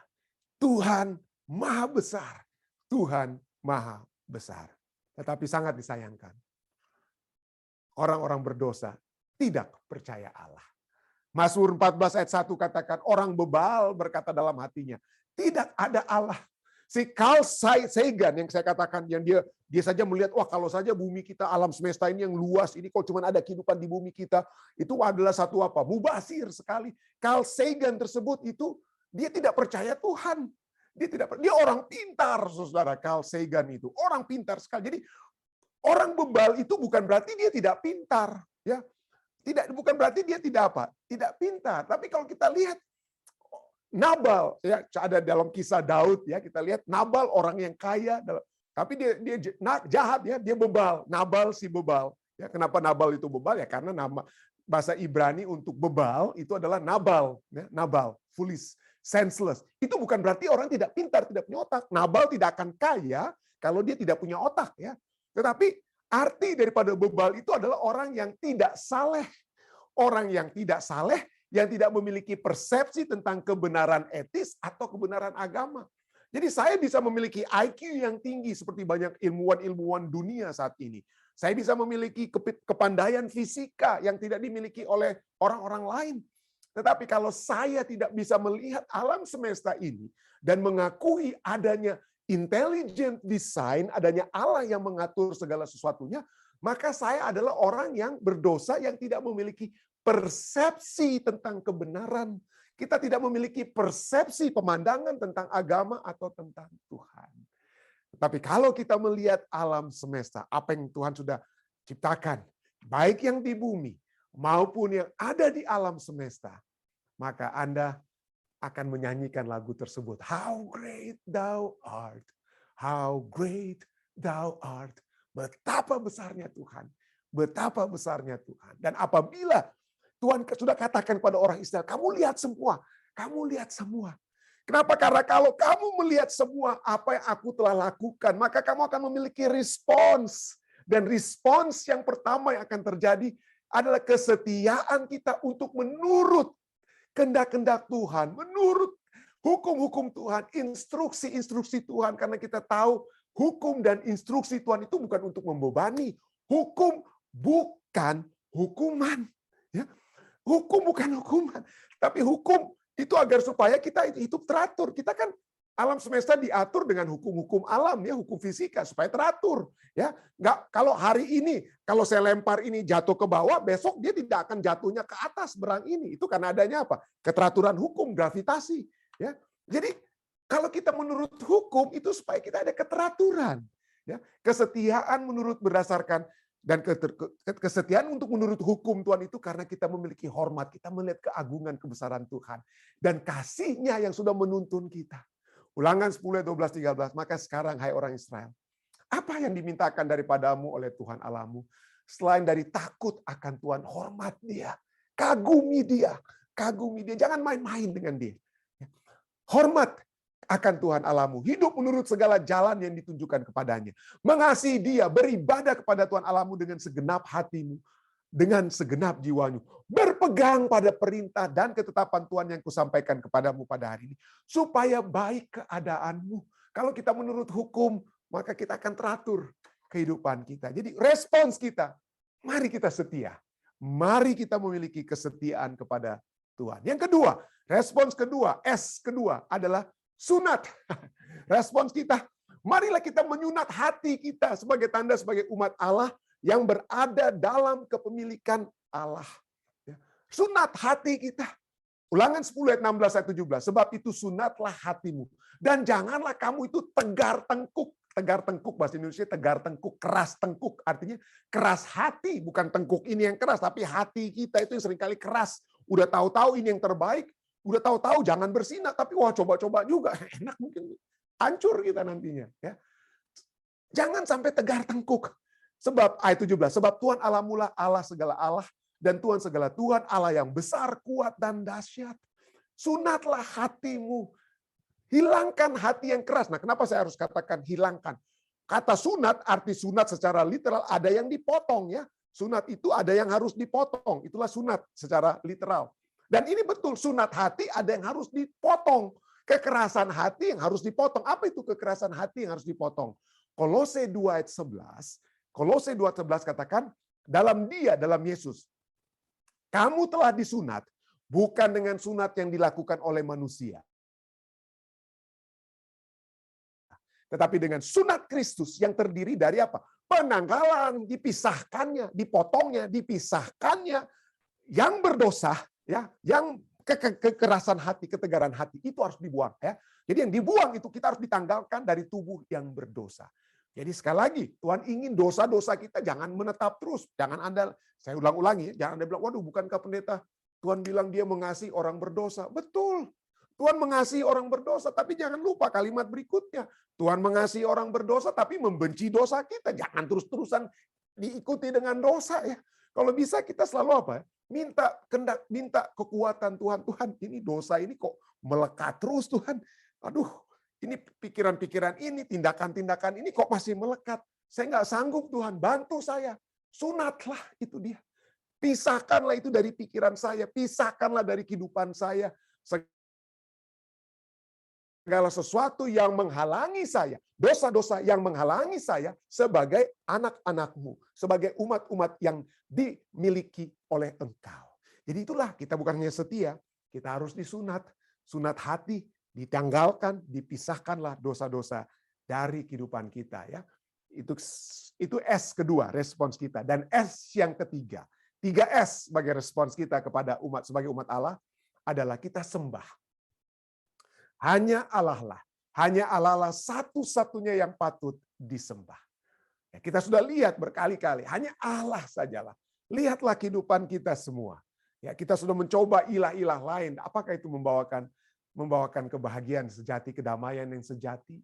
Tuhan maha besar. Tuhan maha besar. Tetapi sangat disayangkan, orang-orang berdosa tidak percaya Allah. Mazmur 14 ayat 1 katakan, orang bebal berkata dalam hatinya, tidak ada Allah. Si Carl Sagan yang saya katakan, yang dia saja melihat, wah kalau saja bumi kita, alam semesta ini yang luas, ini kok cuma ada kehidupan di bumi kita, itu adalah satu apa? Mubazir sekali. Carl Sagan tersebut itu, dia tidak percaya Tuhan. Dia orang pintar, saudara. Carl Sagan itu orang pintar sekali. Jadi orang bebal itu bukan berarti dia tidak pintar, ya. Bukan berarti dia tidak apa? Tidak pintar. Tapi kalau kita lihat Nabal, ya ada dalam kisah Daud, ya kita lihat Nabal orang yang kaya, tapi dia jahat, ya, dia bebal. Nabal si bebal. Ya, kenapa Nabal itu bebal? Ya karena nama bahasa Ibrani untuk bebal itu adalah Nabal, ya, Nabal, foolish, senseless. Itu bukan berarti orang tidak pintar, tidak punya otak. Nabal tidak akan kaya kalau dia tidak punya otak, ya. Tetapi arti daripada bebal itu adalah orang yang tidak saleh. Orang yang tidak saleh, yang tidak memiliki persepsi tentang kebenaran etis atau kebenaran agama. Jadi saya bisa memiliki IQ yang tinggi seperti banyak ilmuwan-ilmuwan dunia saat ini. Saya bisa memiliki kepandaian fisika yang tidak dimiliki oleh orang-orang lain. Tetapi kalau saya tidak bisa melihat alam semesta ini dan mengakui adanya intelligent design, adanya Allah yang mengatur segala sesuatunya, maka saya adalah orang yang berdosa yang tidak memiliki persepsi tentang kebenaran. Kita tidak memiliki persepsi pemandangan tentang agama atau tentang Tuhan. Tapi kalau kita melihat alam semesta, apa yang Tuhan sudah ciptakan, baik yang di bumi maupun yang ada di alam semesta, maka Anda akan menyanyikan lagu tersebut. How great thou art. How great thou art. Betapa besarnya Tuhan. Betapa besarnya Tuhan. Dan apabila Tuhan sudah katakan kepada orang Israel, kamu lihat semua. Kamu lihat semua. Kenapa? Karena kalau kamu melihat semua apa yang aku telah lakukan, maka kamu akan memiliki respons. Dan respons yang pertama yang akan terjadi adalah kesetiaan kita untuk menurut kehendak-kehendak Tuhan, menurut hukum-hukum Tuhan, instruksi-instruksi Tuhan. Karena kita tahu hukum dan instruksi Tuhan itu bukan untuk membebani. Hukum bukan hukuman. Ya. Hukum bukan hukuman, tapi hukum itu agar supaya kita hidup teratur. Kita kan alam semesta diatur dengan hukum-hukum alam, ya, hukum fisika supaya teratur. Ya, nggak kalau hari ini kalau saya lempar ini jatuh ke bawah, besok dia tidak akan jatuhnya ke atas berang ini. Itu karena adanya apa? Keteraturan hukum gravitasi. Ya, jadi kalau kita menurut hukum itu supaya kita ada keteraturan. Ya, kesetiaan menurut berdasarkan dan kesetiaan untuk menurut hukum Tuhan itu karena kita memiliki hormat, kita melihat keagungan kebesaran Tuhan dan kasih-Nya yang sudah menuntun kita. Ulangan 10, 12, 13. Maka sekarang hai orang Israel, apa yang dimintakan daripadamu oleh Tuhan Allahmu selain dari takut akan Tuhan, hormat Dia, kagumi Dia, kagumi Dia, jangan main-main dengan Dia. Hormat akan Tuhan Allahmu, hidup menurut segala jalan yang ditunjukkan kepadanya. Mengasihi Dia, beribadah kepada Tuhan Allahmu dengan segenap hatimu, dengan segenap jiwamu. Berpegang pada perintah dan ketetapan Tuhan yang kusampaikan kepadamu pada hari ini. Supaya baik keadaanmu. Kalau kita menurut hukum, maka kita akan teratur kehidupan kita. Jadi respons kita, mari kita setia. Mari kita memiliki kesetiaan kepada Tuhan. Yang kedua, respons kedua, S kedua adalah sunat. Respons kita, marilah kita menyunat hati kita sebagai tanda sebagai umat Allah yang berada dalam kepemilikan Allah. Sunat hati kita. Ulangan 10 ayat 16 ayat 17. Sebab itu sunatlah hatimu. Dan janganlah kamu itu tegar tengkuk. Tegar tengkuk bahasa Indonesia tegar tengkuk, keras tengkuk. Artinya keras hati, bukan tengkuk ini yang keras, tapi hati kita itu yang seringkali keras. Udah tahu-tahu ini yang terbaik, udah tahu-tahu jangan bersinat, tapi wah coba-coba juga enak, mungkin hancur kita nantinya. Ya. Jangan sampai tegar tengkuk. Sebab ayat 17, sebab Tuhan Allahmu lah Allah segala Allah dan Tuhan segala Tuhan, Allah yang besar, kuat dan dahsyat. Sunatlah hatimu. Hilangkan hati yang keras. Nah, kenapa saya harus katakan hilangkan? Kata sunat, arti sunat secara literal ada yang dipotong, ya. Sunat itu ada yang harus dipotong. Itulah sunat secara literal. Dan ini betul, sunat hati ada yang harus dipotong. Kekerasan hati yang harus dipotong. Apa itu kekerasan hati yang harus dipotong? Kolose 2 ayat 11. Kolose 2 ayat 11 katakan, dalam Dia, dalam Yesus, kamu telah disunat, bukan dengan sunat yang dilakukan oleh manusia, tetapi dengan sunat Kristus yang terdiri dari apa? Penanggalan, dipisahkannya, dipotongnya, dipisahkannya. Yang berdosa, ya, yang kekerasan hati, ketegaran hati itu harus dibuang, ya. Jadi yang dibuang itu kita harus ditanggalkan dari tubuh yang berdosa. Jadi sekali lagi, Tuhan ingin dosa-dosa kita jangan menetap terus. Jangan Anda, saya ulang-ulangi, jangan Anda bilang, waduh bukankah pendeta Tuhan bilang dia mengasihi orang berdosa. Betul, Tuhan mengasihi orang berdosa, tapi jangan lupa kalimat berikutnya. Tuhan mengasihi orang berdosa, tapi membenci dosa kita. Jangan terus-terusan diikuti dengan dosa, ya. Kalau bisa kita selalu apa? Minta kekuatan Tuhan. Tuhan, ini dosa ini kok melekat terus Tuhan. Aduh, ini pikiran-pikiran ini, tindakan-tindakan ini kok masih melekat. Saya nggak sanggup Tuhan, bantu saya. Sunatlah itu dia. Pisahkanlah itu dari pikiran saya. Pisahkanlah dari kehidupan saya. Segala sesuatu yang menghalangi saya, dosa-dosa yang menghalangi saya sebagai anak-anak-Mu, sebagai umat-umat yang dimiliki oleh Engkau. Jadi itulah, kita bukan hanya setia, kita harus disunat. Sunat hati, ditanggalkan, dipisahkanlah dosa-dosa dari kehidupan kita. Ya, itu S kedua, respons kita. Dan S yang ketiga, 3S sebagai respons kita kepada umat, sebagai umat Allah, adalah kita sembah. Hanya Allah lah satu-satunya yang patut disembah. Ya, kita sudah lihat berkali-kali, hanya Allah sajalah. Lihatlah kehidupan kita semua. Ya, kita sudah mencoba ilah-ilah lain. Apakah itu membawakan kebahagiaan sejati, kedamaian yang sejati?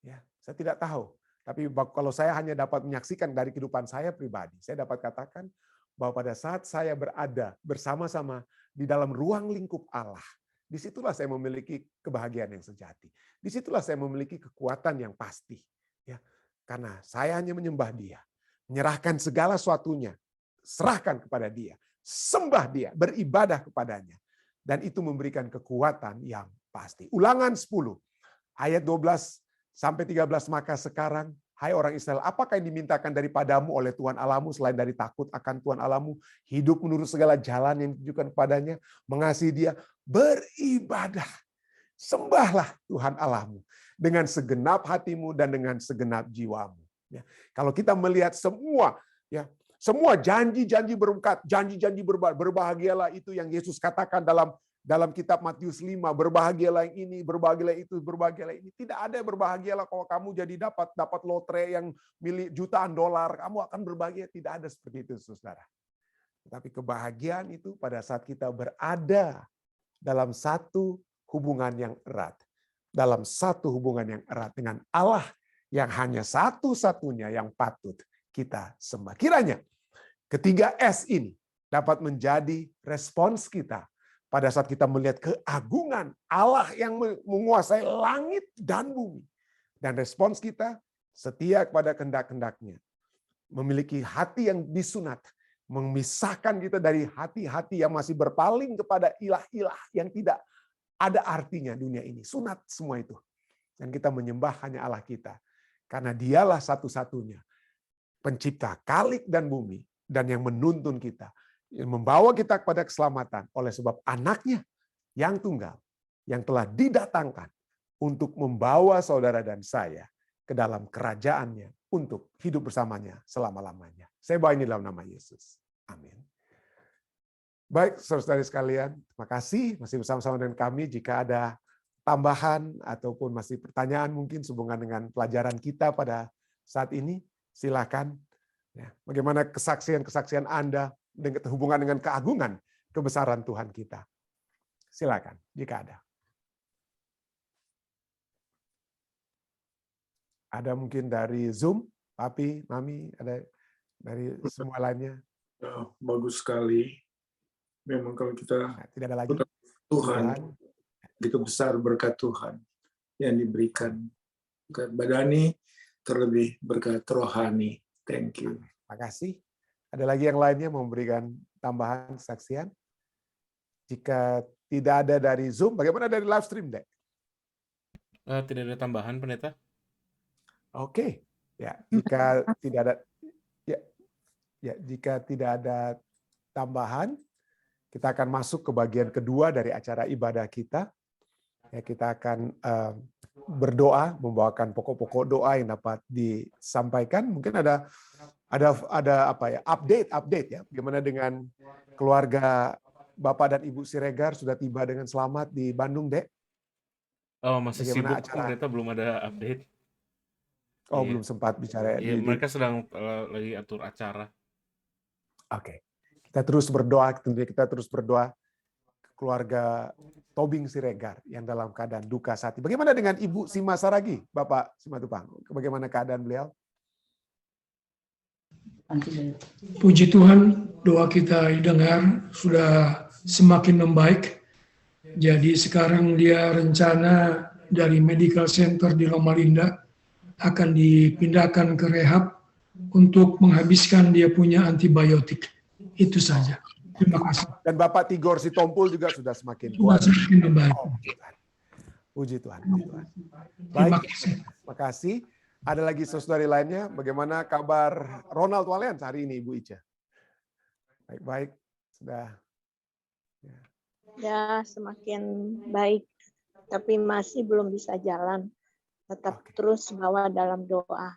Ya, saya tidak tahu. Tapi kalau saya hanya dapat menyaksikan dari kehidupan saya pribadi, saya dapat katakan bahwa pada saat saya berada bersama-sama di dalam ruang lingkup Allah, disitulah saya memiliki kebahagiaan yang sejati. Disitulah saya memiliki kekuatan yang pasti. Ya, karena saya hanya menyembah Dia. Menyerahkan segala sesuatunya. Serahkan kepada Dia. Sembah Dia. Beribadah kepadanya. Dan itu memberikan kekuatan yang pasti. Ulangan 10. Ayat 12 sampai 13. Maka sekarang, hai orang Israel, apakah yang dimintakan daripadamu oleh Tuhan Allahmu selain dari takut akan Tuhan Allahmu, hidup menurut segala jalan yang ditujukan kepadanya, mengasihi Dia, beribadah. Sembahlah Tuhan Allahmu dengan segenap hatimu dan dengan segenap jiwamu. Ya, kalau kita melihat semua, ya, semua janji-janji berkat, janji-janji berbahagialah itu yang Yesus katakan dalam kitab Matius 5, berbahagialah yang ini, berbahagialah itu, berbahagialah ini. Tidak ada berbahagialah kalau kamu jadi dapat lotre yang milik jutaan dolar, kamu akan berbahagia. Tidak ada seperti itu, saudara. Tapi kebahagiaan itu pada saat kita berada dalam satu hubungan yang erat. Dalam satu hubungan yang erat dengan Allah yang hanya satu-satunya yang patut kita sembah. Kiranya ketiga S ini dapat menjadi respons kita pada saat kita melihat keagungan Allah yang menguasai langit dan bumi. Dan respons kita setia kepada kehendak-kehendaknya. Memiliki hati yang disunat. Memisahkan kita dari hati-hati yang masih berpaling kepada ilah-ilah yang tidak ada artinya dunia ini. Sunat semua itu. Dan kita menyembah hanya Allah kita. Karena Dialah satu-satunya pencipta kalik dan bumi. Dan yang menuntun kita. Yang membawa kita kepada keselamatan oleh sebab anaknya yang tunggal. Yang telah didatangkan untuk membawa saudara dan saya ke dalam kerajaannya. Untuk hidup bersamanya selama-lamanya. Saya bawa ini dalam nama Yesus. Amin. Baik, saudara-saudari sekalian, terima kasih masih bersama-sama dengan kami. Jika ada tambahan ataupun masih pertanyaan mungkin sehubungan dengan pelajaran kita pada saat ini, silakan. Ya, bagaimana kesaksian-kesaksian Anda dengan hubungan dengan keagungan, kebesaran Tuhan kita. Silakan, jika ada. Ada mungkin dari Zoom, Papi, Mami, ada dari semua lainnya. Ya, bagus sekali. Memang kalau kita tidak ada lagi. Tuhan, begitu besar berkat Tuhan yang diberikan. Berkat badani, terlebih berkat rohani. Thank you. Terima kasih. Ada lagi yang lainnya memberikan tambahan kesaksian? Jika tidak ada dari Zoom, bagaimana dari live stream, Dek? Tidak ada tambahan, Pendeta. Oke, ya jika tidak ada jika tidak ada tambahan, kita akan masuk ke bagian kedua dari acara ibadah kita. Ya, kita akan berdoa, membawakan pokok-pokok doa yang dapat disampaikan. Mungkin ada apa ya, update ya, bagaimana dengan keluarga Bapak dan Ibu Siregar sudah tiba dengan selamat di Bandung, Dek? Oh, masih Bagaimana sibuk, acara? Pendeta, belum ada update. Oh, Iya. belum sempat bicara. Iya, mereka sedang lagi atur acara. Oke. Kita terus berdoa, tentunya kita terus berdoa ke keluarga Tobing Siregar yang dalam keadaan duka saat ini. Bagaimana dengan Ibu Sima Saragi, Bapak Simatupang? Bagaimana keadaan beliau? Puji Tuhan, doa kita didengar, sudah semakin membaik. Jadi sekarang dia rencana dari medical center di Loma-Linda akan dipindahkan ke rehab untuk menghabiskan dia punya antibiotik. Itu saja. Terima kasih. Dan Bapak Tigor Sitompul juga sudah semakin Sudah kuat. semakin membaik. Puji Tuhan. Puji Tuhan. Terima Baik, kasih. terima kasih. Ada lagi saudari lainnya, bagaimana kabar Ronald Walian hari ini, Ibu Ica? Baik-baik, sudah. Ya, semakin baik, tapi masih belum bisa jalan. Tetap Oke. terus bawa dalam doa,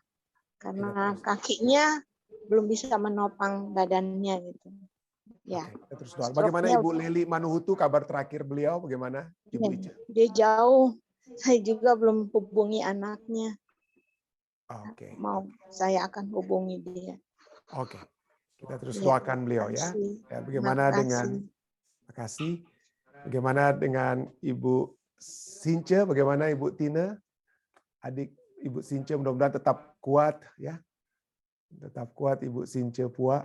karena kakinya belum bisa menopang badannya gitu. Ya, Oke, kita terus doa. Bagaimana stroke-nya Ibu Leli Manuhutu, kabar terakhir beliau? Bagaimana, Ibu Ica? dia jauh. Saya juga belum hubungi anaknya. Oke, Saya akan hubungi dia. oke. Kita terus Ya, doakan beliau ya. makasih. Ya, bagaimana Terima dengan, kasih. terima kasih. Bagaimana dengan Ibu Since? Bagaimana Ibu Tina? Adik Ibu Since mudah-mudahan tetap kuat ya. Tetap kuat Ibu Since Pua.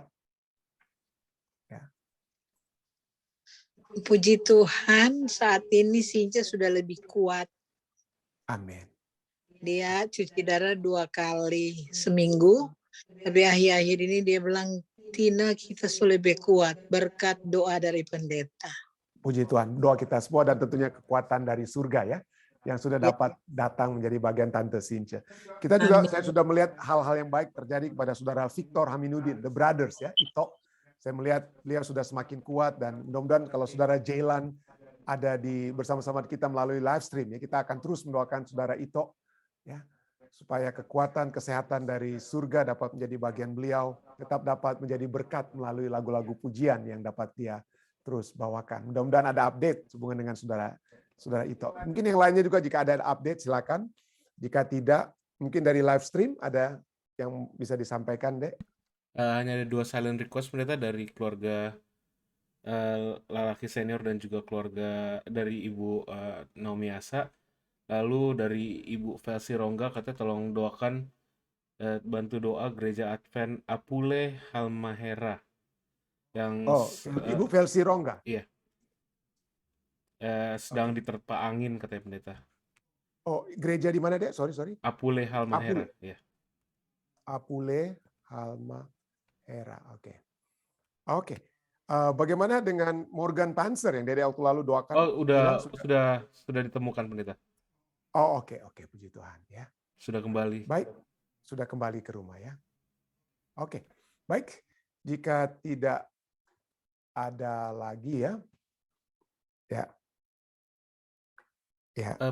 Puji Tuhan, saat ini Sinca sudah lebih kuat. Amin. Dia cuci darah 2 kali seminggu. Tapi akhir-akhir ini dia bilang, Tina kita sudah lebih kuat berkat doa dari pendeta. Puji Tuhan, doa kita semua dan tentunya kekuatan dari surga ya, yang sudah dapat datang menjadi bagian Tante Since. Kita juga, saya sudah melihat hal-hal yang baik terjadi kepada saudara Victor Haminuddin, The Brothers ya, Ito. Saya melihat beliau sudah semakin kuat dan mudah-mudahan kalau saudara Jailan ada bersama-sama kita melalui live stream ya, kita akan terus mendoakan saudara Ito ya, supaya kekuatan kesehatan dari surga dapat menjadi bagian beliau, tetap dapat menjadi berkat melalui lagu-lagu pujian yang dapat dia terus bawakan. Mudah-mudahan ada update hubungan dengan saudara Ito. Mungkin yang lainnya juga jika ada update silakan. Jika tidak, mungkin dari live stream ada yang bisa disampaikan, Dek. Hanya ada 2 silent request, Pendeta, dari keluarga Lalaki Senior dan juga keluarga dari Ibu Naomi Asa. Lalu dari Ibu Velsi Rongga katanya tolong doakan, bantu doa Gereja Advent Apule Halmahera yang Ibu Velsi Rongga. iya. Sedang diterpa angin katanya pendeta. Oh, gereja di mana, Dek? Sorry. Apule Halmahera, ya. Apule Halmahera. Oke. Bagaimana dengan Morgan Panzer yang dari waktu lalu doakan? Oh, sudah ditemukan pendeta. Oh, oke, puji Tuhan ya. Sudah kembali. Baik, sudah kembali ke rumah ya. Oke, baik. Jika tidak ada lagi ya.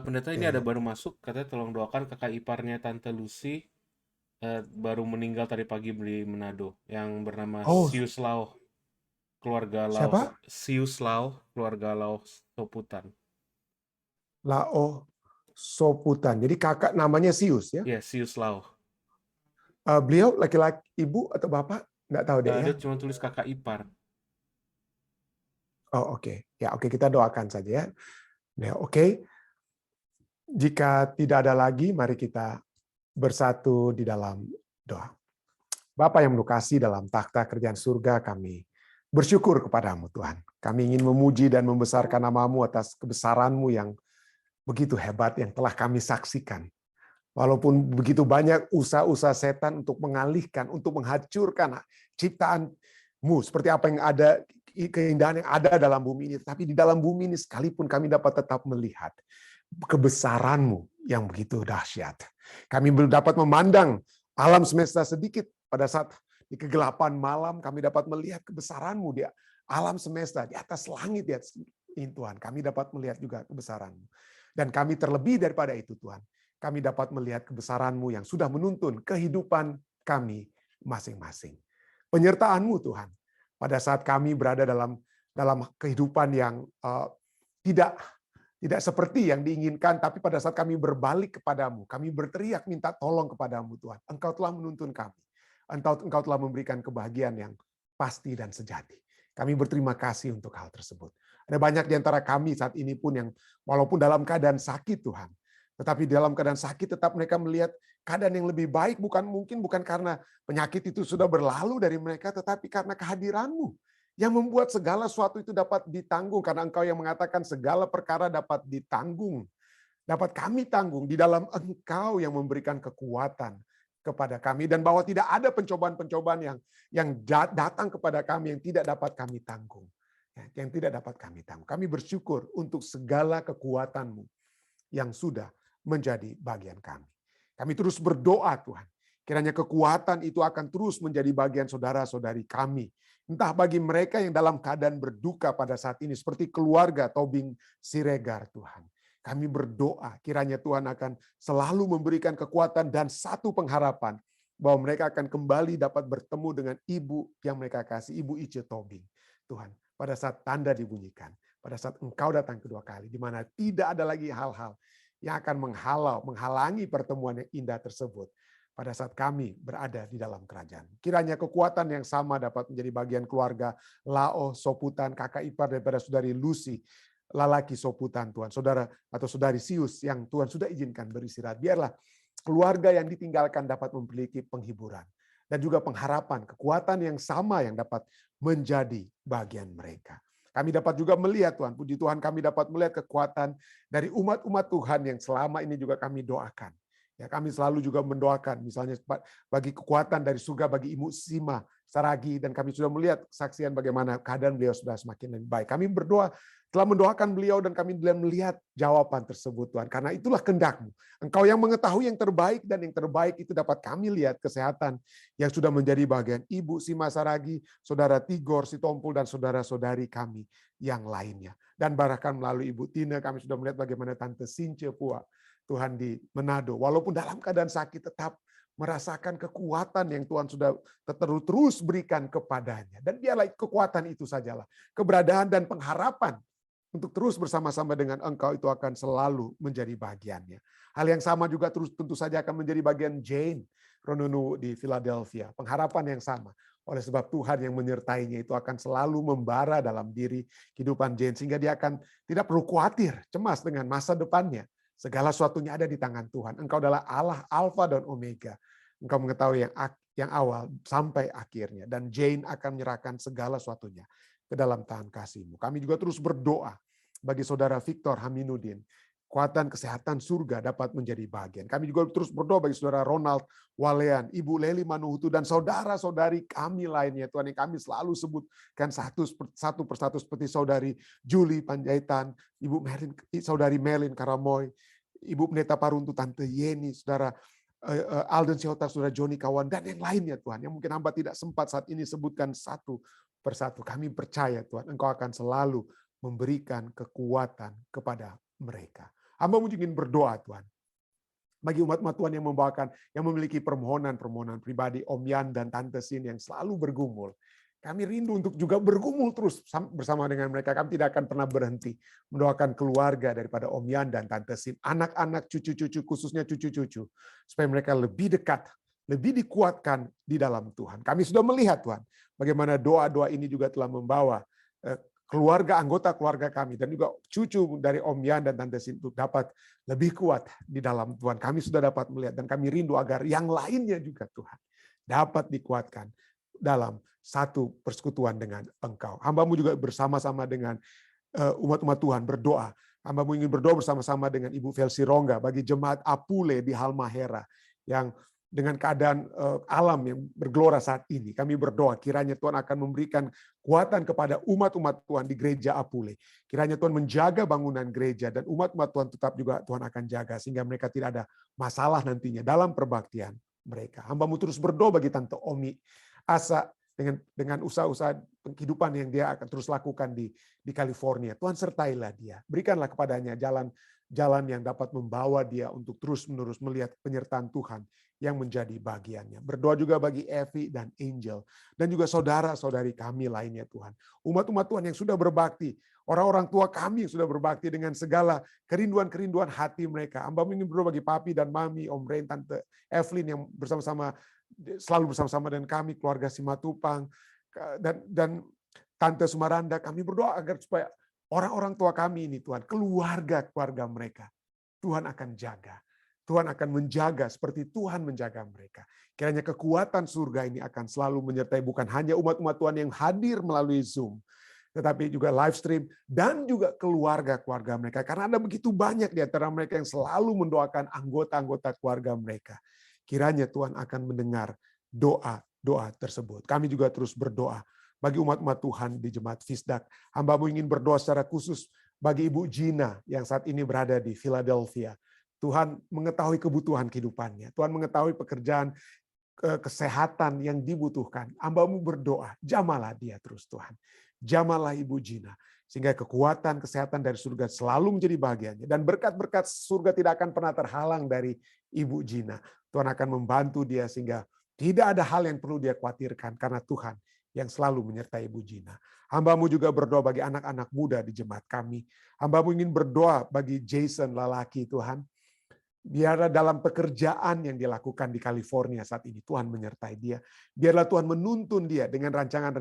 Pendeta ini ada baru masuk, katanya tolong doakan kakak iparnya Tante Lucy baru meninggal tadi pagi di Manado, yang bernama Sius Lau, keluarga Lau. Siapa? Sius Lau, keluarga Lau Soputan. Lao Soputan. Jadi kakak namanya Sius ya? Iya, Sius Lau. Beliau laki-laki, ibu atau bapak? Nggak tahu deh ya. Dia cuma tulis kakak ipar. Oh, oke. Ya, oke, kita doakan saja ya. Ya, oke. Jika tidak ada lagi, mari kita bersatu di dalam doa. Bapa yang penuh kasih, dalam takhta kerajaan surga, kami bersyukur kepadamu Tuhan. Kami ingin memuji dan membesarkan nama-Mu atas kebesaran-Mu yang begitu hebat yang telah kami saksikan. Walaupun begitu banyak usaha-usaha setan untuk mengalihkan, untuk menghancurkan ciptaan-Mu, seperti apa yang ada keindahan yang ada dalam bumi ini. Tapi di dalam bumi ini sekalipun kami dapat tetap melihat kebesaran-Mu yang begitu dahsyat. Kami dapat memandang alam semesta sedikit pada saat di kegelapan malam kami dapat melihat kebesaran-Mu di alam semesta, di atas langit, di atas Tuhan. Kami dapat melihat juga kebesaran-Mu. Dan kami terlebih daripada itu Tuhan, kami dapat melihat kebesaran-Mu yang sudah menuntun kehidupan kami masing-masing. Penyertaan-Mu Tuhan, pada saat kami berada dalam kehidupan yang tidak seperti yang diinginkan, tapi pada saat kami berbalik kepadamu, kami berteriak minta tolong kepadamu Tuhan. Engkau telah menuntun kami. Engkau telah memberikan kebahagiaan yang pasti dan sejati. Kami berterima kasih untuk hal tersebut. Ada banyak di antara kami saat ini pun yang walaupun dalam keadaan sakit Tuhan, tetapi dalam keadaan sakit tetap mereka melihat keadaan yang lebih baik, bukan karena penyakit itu sudah berlalu dari mereka, tetapi karena kehadiran-Mu yang membuat segala sesuatu itu dapat ditanggung, karena Engkau yang mengatakan segala perkara dapat ditanggung, dapat kami tanggung di dalam Engkau yang memberikan kekuatan kepada kami, dan bahwa tidak ada pencobaan-pencobaan yang datang kepada kami yang tidak dapat kami tanggung, yang tidak dapat kami tanggung. Kami bersyukur untuk segala kekuatan-Mu yang sudah menjadi bagian kami. Kami terus berdoa Tuhan, kiranya kekuatan itu akan terus menjadi bagian saudara-saudari kami. Entah bagi mereka yang dalam keadaan berduka pada saat ini, seperti keluarga Tobing Siregar Tuhan. Kami berdoa, kiranya Tuhan akan selalu memberikan kekuatan dan satu pengharapan, bahwa mereka akan kembali dapat bertemu dengan ibu yang mereka kasih, Ibu Ice Tobing. Tuhan, pada saat tanda dibunyikan, pada saat Engkau datang kedua kali, di mana tidak ada lagi hal-hal yang akan menghalangi pertemuan yang indah tersebut pada saat kami berada di dalam kerajaan. Kiranya kekuatan yang sama dapat menjadi bagian keluarga Lao Soputan, kakak ipar daripada saudari Lucy, Lalaki Soputan Tuhan, saudara atau saudari Sius yang Tuhan sudah izinkan beristirahat. Biarlah keluarga yang ditinggalkan dapat memiliki penghiburan dan juga pengharapan, kekuatan yang sama yang dapat menjadi bagian mereka. Kami dapat juga melihat Tuhan, puji Tuhan kami dapat melihat kekuatan dari umat-umat Tuhan yang selama ini juga kami doakan. Ya, kami selalu juga mendoakan, misalnya bagi kekuatan dari surga bagi Ibu Sima Saragi, dan kami sudah melihat kesaksian bagaimana keadaan beliau sudah semakin lebih baik. Kami berdoa, telah mendoakan beliau, dan kami melihat jawaban tersebut Tuhan. Karena itulah kehendak-Mu. Engkau yang mengetahui yang terbaik, dan yang terbaik itu dapat kami lihat kesehatan yang sudah menjadi bagian Ibu Sima Saragi, Saudara Tigor Sitompul, dan saudara-saudari kami yang lainnya. Dan bahkan melalui Ibu Tina, kami sudah melihat bagaimana Tante Since Pua, Tuhan di Manado, walaupun dalam keadaan sakit tetap merasakan kekuatan yang Tuhan sudah terus berikan kepadanya. Dan biarlah kekuatan itu sajalah, keberadaan dan pengharapan untuk terus bersama-sama dengan Engkau itu akan selalu menjadi bagiannya. Hal yang sama juga terus tentu saja akan menjadi bagian Jane Ronunu di Philadelphia. Pengharapan yang sama. Oleh sebab Tuhan yang menyertainya itu akan selalu membara dalam diri kehidupan Jane, sehingga dia akan tidak perlu khawatir, cemas dengan masa depannya. Segala sesuatunya ada di tangan Tuhan. Engkau adalah Allah Alfa dan Omega. Engkau mengetahui yang awal sampai akhirnya. Dan Jane akan menyerahkan segala sesuatunya ke dalam tangan kasih-Mu. Kami juga terus berdoa bagi saudara Victor Haminuddin. Kekuatan kesehatan surga dapat menjadi bagian. Kami juga terus berdoa bagi saudara Ronald Walean, Ibu Leli Manuhutu, dan saudara-saudari kami lainnya. Tuhan, yang kami selalu sebutkan satu persatu, seperti saudari Julie Panjaitan, Ibu Merlin, saudari Merlin Karamoy, Ibu Pendeta Paruntu, Tante Yeni, saudara Alden Sihotar, saudara Joni Kawan, dan yang lainnya Tuhan, yang mungkin hamba tidak sempat saat ini sebutkan satu persatu. Kami percaya Tuhan, Engkau akan selalu memberikan kekuatan kepada mereka. Hamba ingin berdoa Tuhan, bagi umat-umat Tuhan yang membawakan, yang memiliki permohonan-permohonan pribadi, Om Yan dan Tante Sin yang selalu bergumul. Kami rindu untuk juga bergumul terus bersama dengan mereka. Kami tidak akan pernah berhenti mendoakan keluarga daripada Om Yan dan Tante Sin, anak-anak, cucu-cucu, khususnya cucu-cucu, supaya mereka lebih dekat, lebih dikuatkan di dalam Tuhan. Kami sudah melihat Tuhan, bagaimana doa-doa ini juga telah membawa keluarga, anggota keluarga kami, dan juga cucu dari Om Yan dan Tante Sin dapat lebih kuat di dalam Tuhan. Kami sudah dapat melihat, dan kami rindu agar yang lainnya juga Tuhan dapat dikuatkan dalam satu persekutuan dengan Engkau. Hamba-Mu juga bersama-sama dengan umat-umat Tuhan berdoa. Hamba-Mu ingin berdoa bersama-sama dengan Ibu Velsi Rongga bagi jemaat Apule di Halmahera yang dengan keadaan alam yang bergelora saat ini. Kami berdoa kiranya Tuhan akan memberikan kuatan kepada umat-umat Tuhan di gereja Apule. Kiranya Tuhan menjaga bangunan gereja dan umat-umat Tuhan tetap juga Tuhan akan jaga sehingga mereka tidak ada masalah nantinya dalam perbaktian mereka. Hamba-Mu terus berdoa bagi Tante Omi Asa dengan usaha-usaha kehidupan yang dia akan terus lakukan di California. Tuhan sertailah dia. Berikanlah kepadanya jalan yang dapat membawa dia untuk terus-menerus melihat penyertaan Tuhan yang menjadi bagiannya. Berdoa juga bagi Evi dan Angel dan juga saudara-saudari kami lainnya Tuhan. Umat-umat Tuhan yang sudah berbakti, orang-orang tua kami yang sudah berbakti dengan segala kerinduan-kerinduan hati mereka. Hamba ingin berdoa bagi Papi dan Mami, Om Rain, Tante Evelyn yang selalu bersama-sama dengan kami, keluarga Simatupang dan Tante Sumaranda. Kami berdoa agar supaya orang-orang tua kami ini Tuhan, keluarga mereka, Tuhan akan jaga. Tuhan akan menjaga seperti Tuhan menjaga mereka. Kiranya kekuatan surga ini akan selalu menyertai bukan hanya umat-umat Tuhan yang hadir melalui Zoom, tetapi juga live stream dan juga keluarga-keluarga mereka. Karena ada begitu banyak di antara mereka yang selalu mendoakan anggota-anggota keluarga mereka. Kiranya Tuhan akan mendengar doa-doa tersebut. Kami juga terus berdoa bagi umat-umat Tuhan di Jemaat Fisdak. Hamba-Mu ingin berdoa secara khusus bagi Ibu Gina yang saat ini berada di Philadelphia. Tuhan mengetahui kebutuhan kehidupannya. Tuhan mengetahui pekerjaan kesehatan yang dibutuhkan. Hamba-Mu berdoa, jamalah dia terus Tuhan. Jamalah Ibu Gina. Sehingga kekuatan kesehatan dari surga selalu menjadi bagiannya. Dan berkat-berkat surga tidak akan pernah terhalang dari Ibu Gina. Tuhan akan membantu dia sehingga tidak ada hal yang perlu dia khawatirkan. Karena Tuhan yang selalu menyertai Ibu Gina. Hamba-Mu juga berdoa bagi anak-anak muda di jemaat kami. Hamba-Mu ingin berdoa bagi Jason Lalaki Tuhan. Biarlah dalam pekerjaan yang dilakukan di California saat ini, Tuhan menyertai dia. Biarlah Tuhan menuntun dia dengan rancangan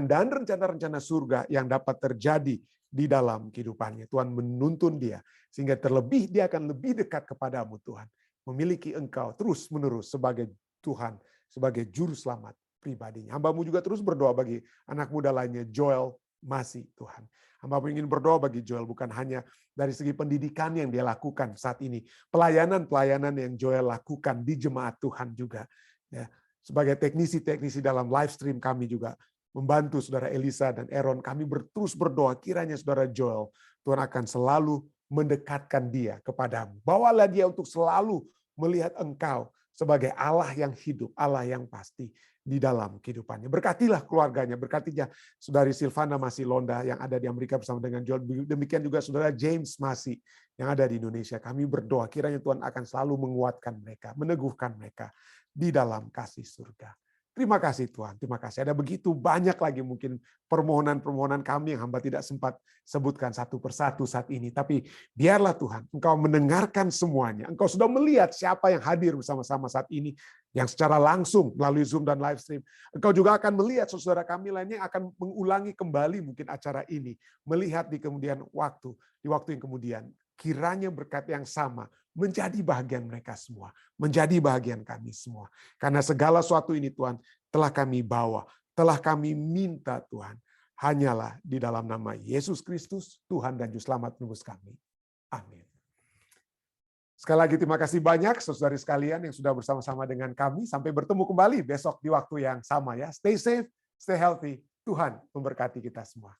dan rencana-rencana surga yang dapat terjadi di dalam kehidupannya. Tuhan menuntun dia, sehingga terlebih dia akan lebih dekat kepadamu Tuhan. Memiliki Engkau terus-menerus sebagai Tuhan, sebagai juru selamat pribadinya. Hamba-Mu juga terus berdoa bagi anak muda lainnya, Joel Masih Tuhan. Hamba-Mu ingin berdoa bagi Joel bukan hanya dari segi pendidikan yang dia lakukan saat ini, pelayanan-pelayanan yang Joel lakukan di jemaat Tuhan juga. Ya, sebagai teknisi-teknisi dalam live stream kami juga membantu saudara Elisa dan Aaron. Kami terus berdoa kiranya saudara Joel, Tuhan akan selalu mendekatkan dia kepadamu. Bawalah dia untuk selalu melihat Engkau sebagai Allah yang hidup, Allah yang pasti di dalam kehidupannya. Berkatilah keluarganya, berkatinya saudari Silvana Masih Londa yang ada di Amerika bersama dengan Joel. Demikian juga saudara James Masih yang ada di Indonesia. Kami berdoa kiranya Tuhan akan selalu menguatkan mereka, meneguhkan mereka di dalam kasih surga. Terima kasih Tuhan, terima kasih. Ada begitu banyak lagi mungkin permohonan-permohonan kami yang hamba tidak sempat sebutkan satu persatu saat ini. Tapi biarlah Tuhan, Engkau mendengarkan semuanya. Engkau sudah melihat siapa yang hadir bersama-sama saat ini, yang secara langsung melalui Zoom dan live stream. Engkau juga akan melihat saudara kami lainnya yang akan mengulangi kembali mungkin acara ini. Melihat di kemudian waktu, di waktu yang kemudian. Kiranya berkat yang sama menjadi bahagian mereka semua, menjadi bahagian kami semua. Karena segala sesuatu ini Tuhan telah kami bawa, telah kami minta Tuhan. Hanyalah di dalam nama Yesus Kristus, Tuhan dan Juru Selamat penebus kami. Amin. Sekali lagi terima kasih banyak saudari sekalian yang sudah bersama-sama dengan kami. Sampai bertemu kembali besok di waktu yang sama ya. Stay safe, stay healthy. Tuhan memberkati kita semua.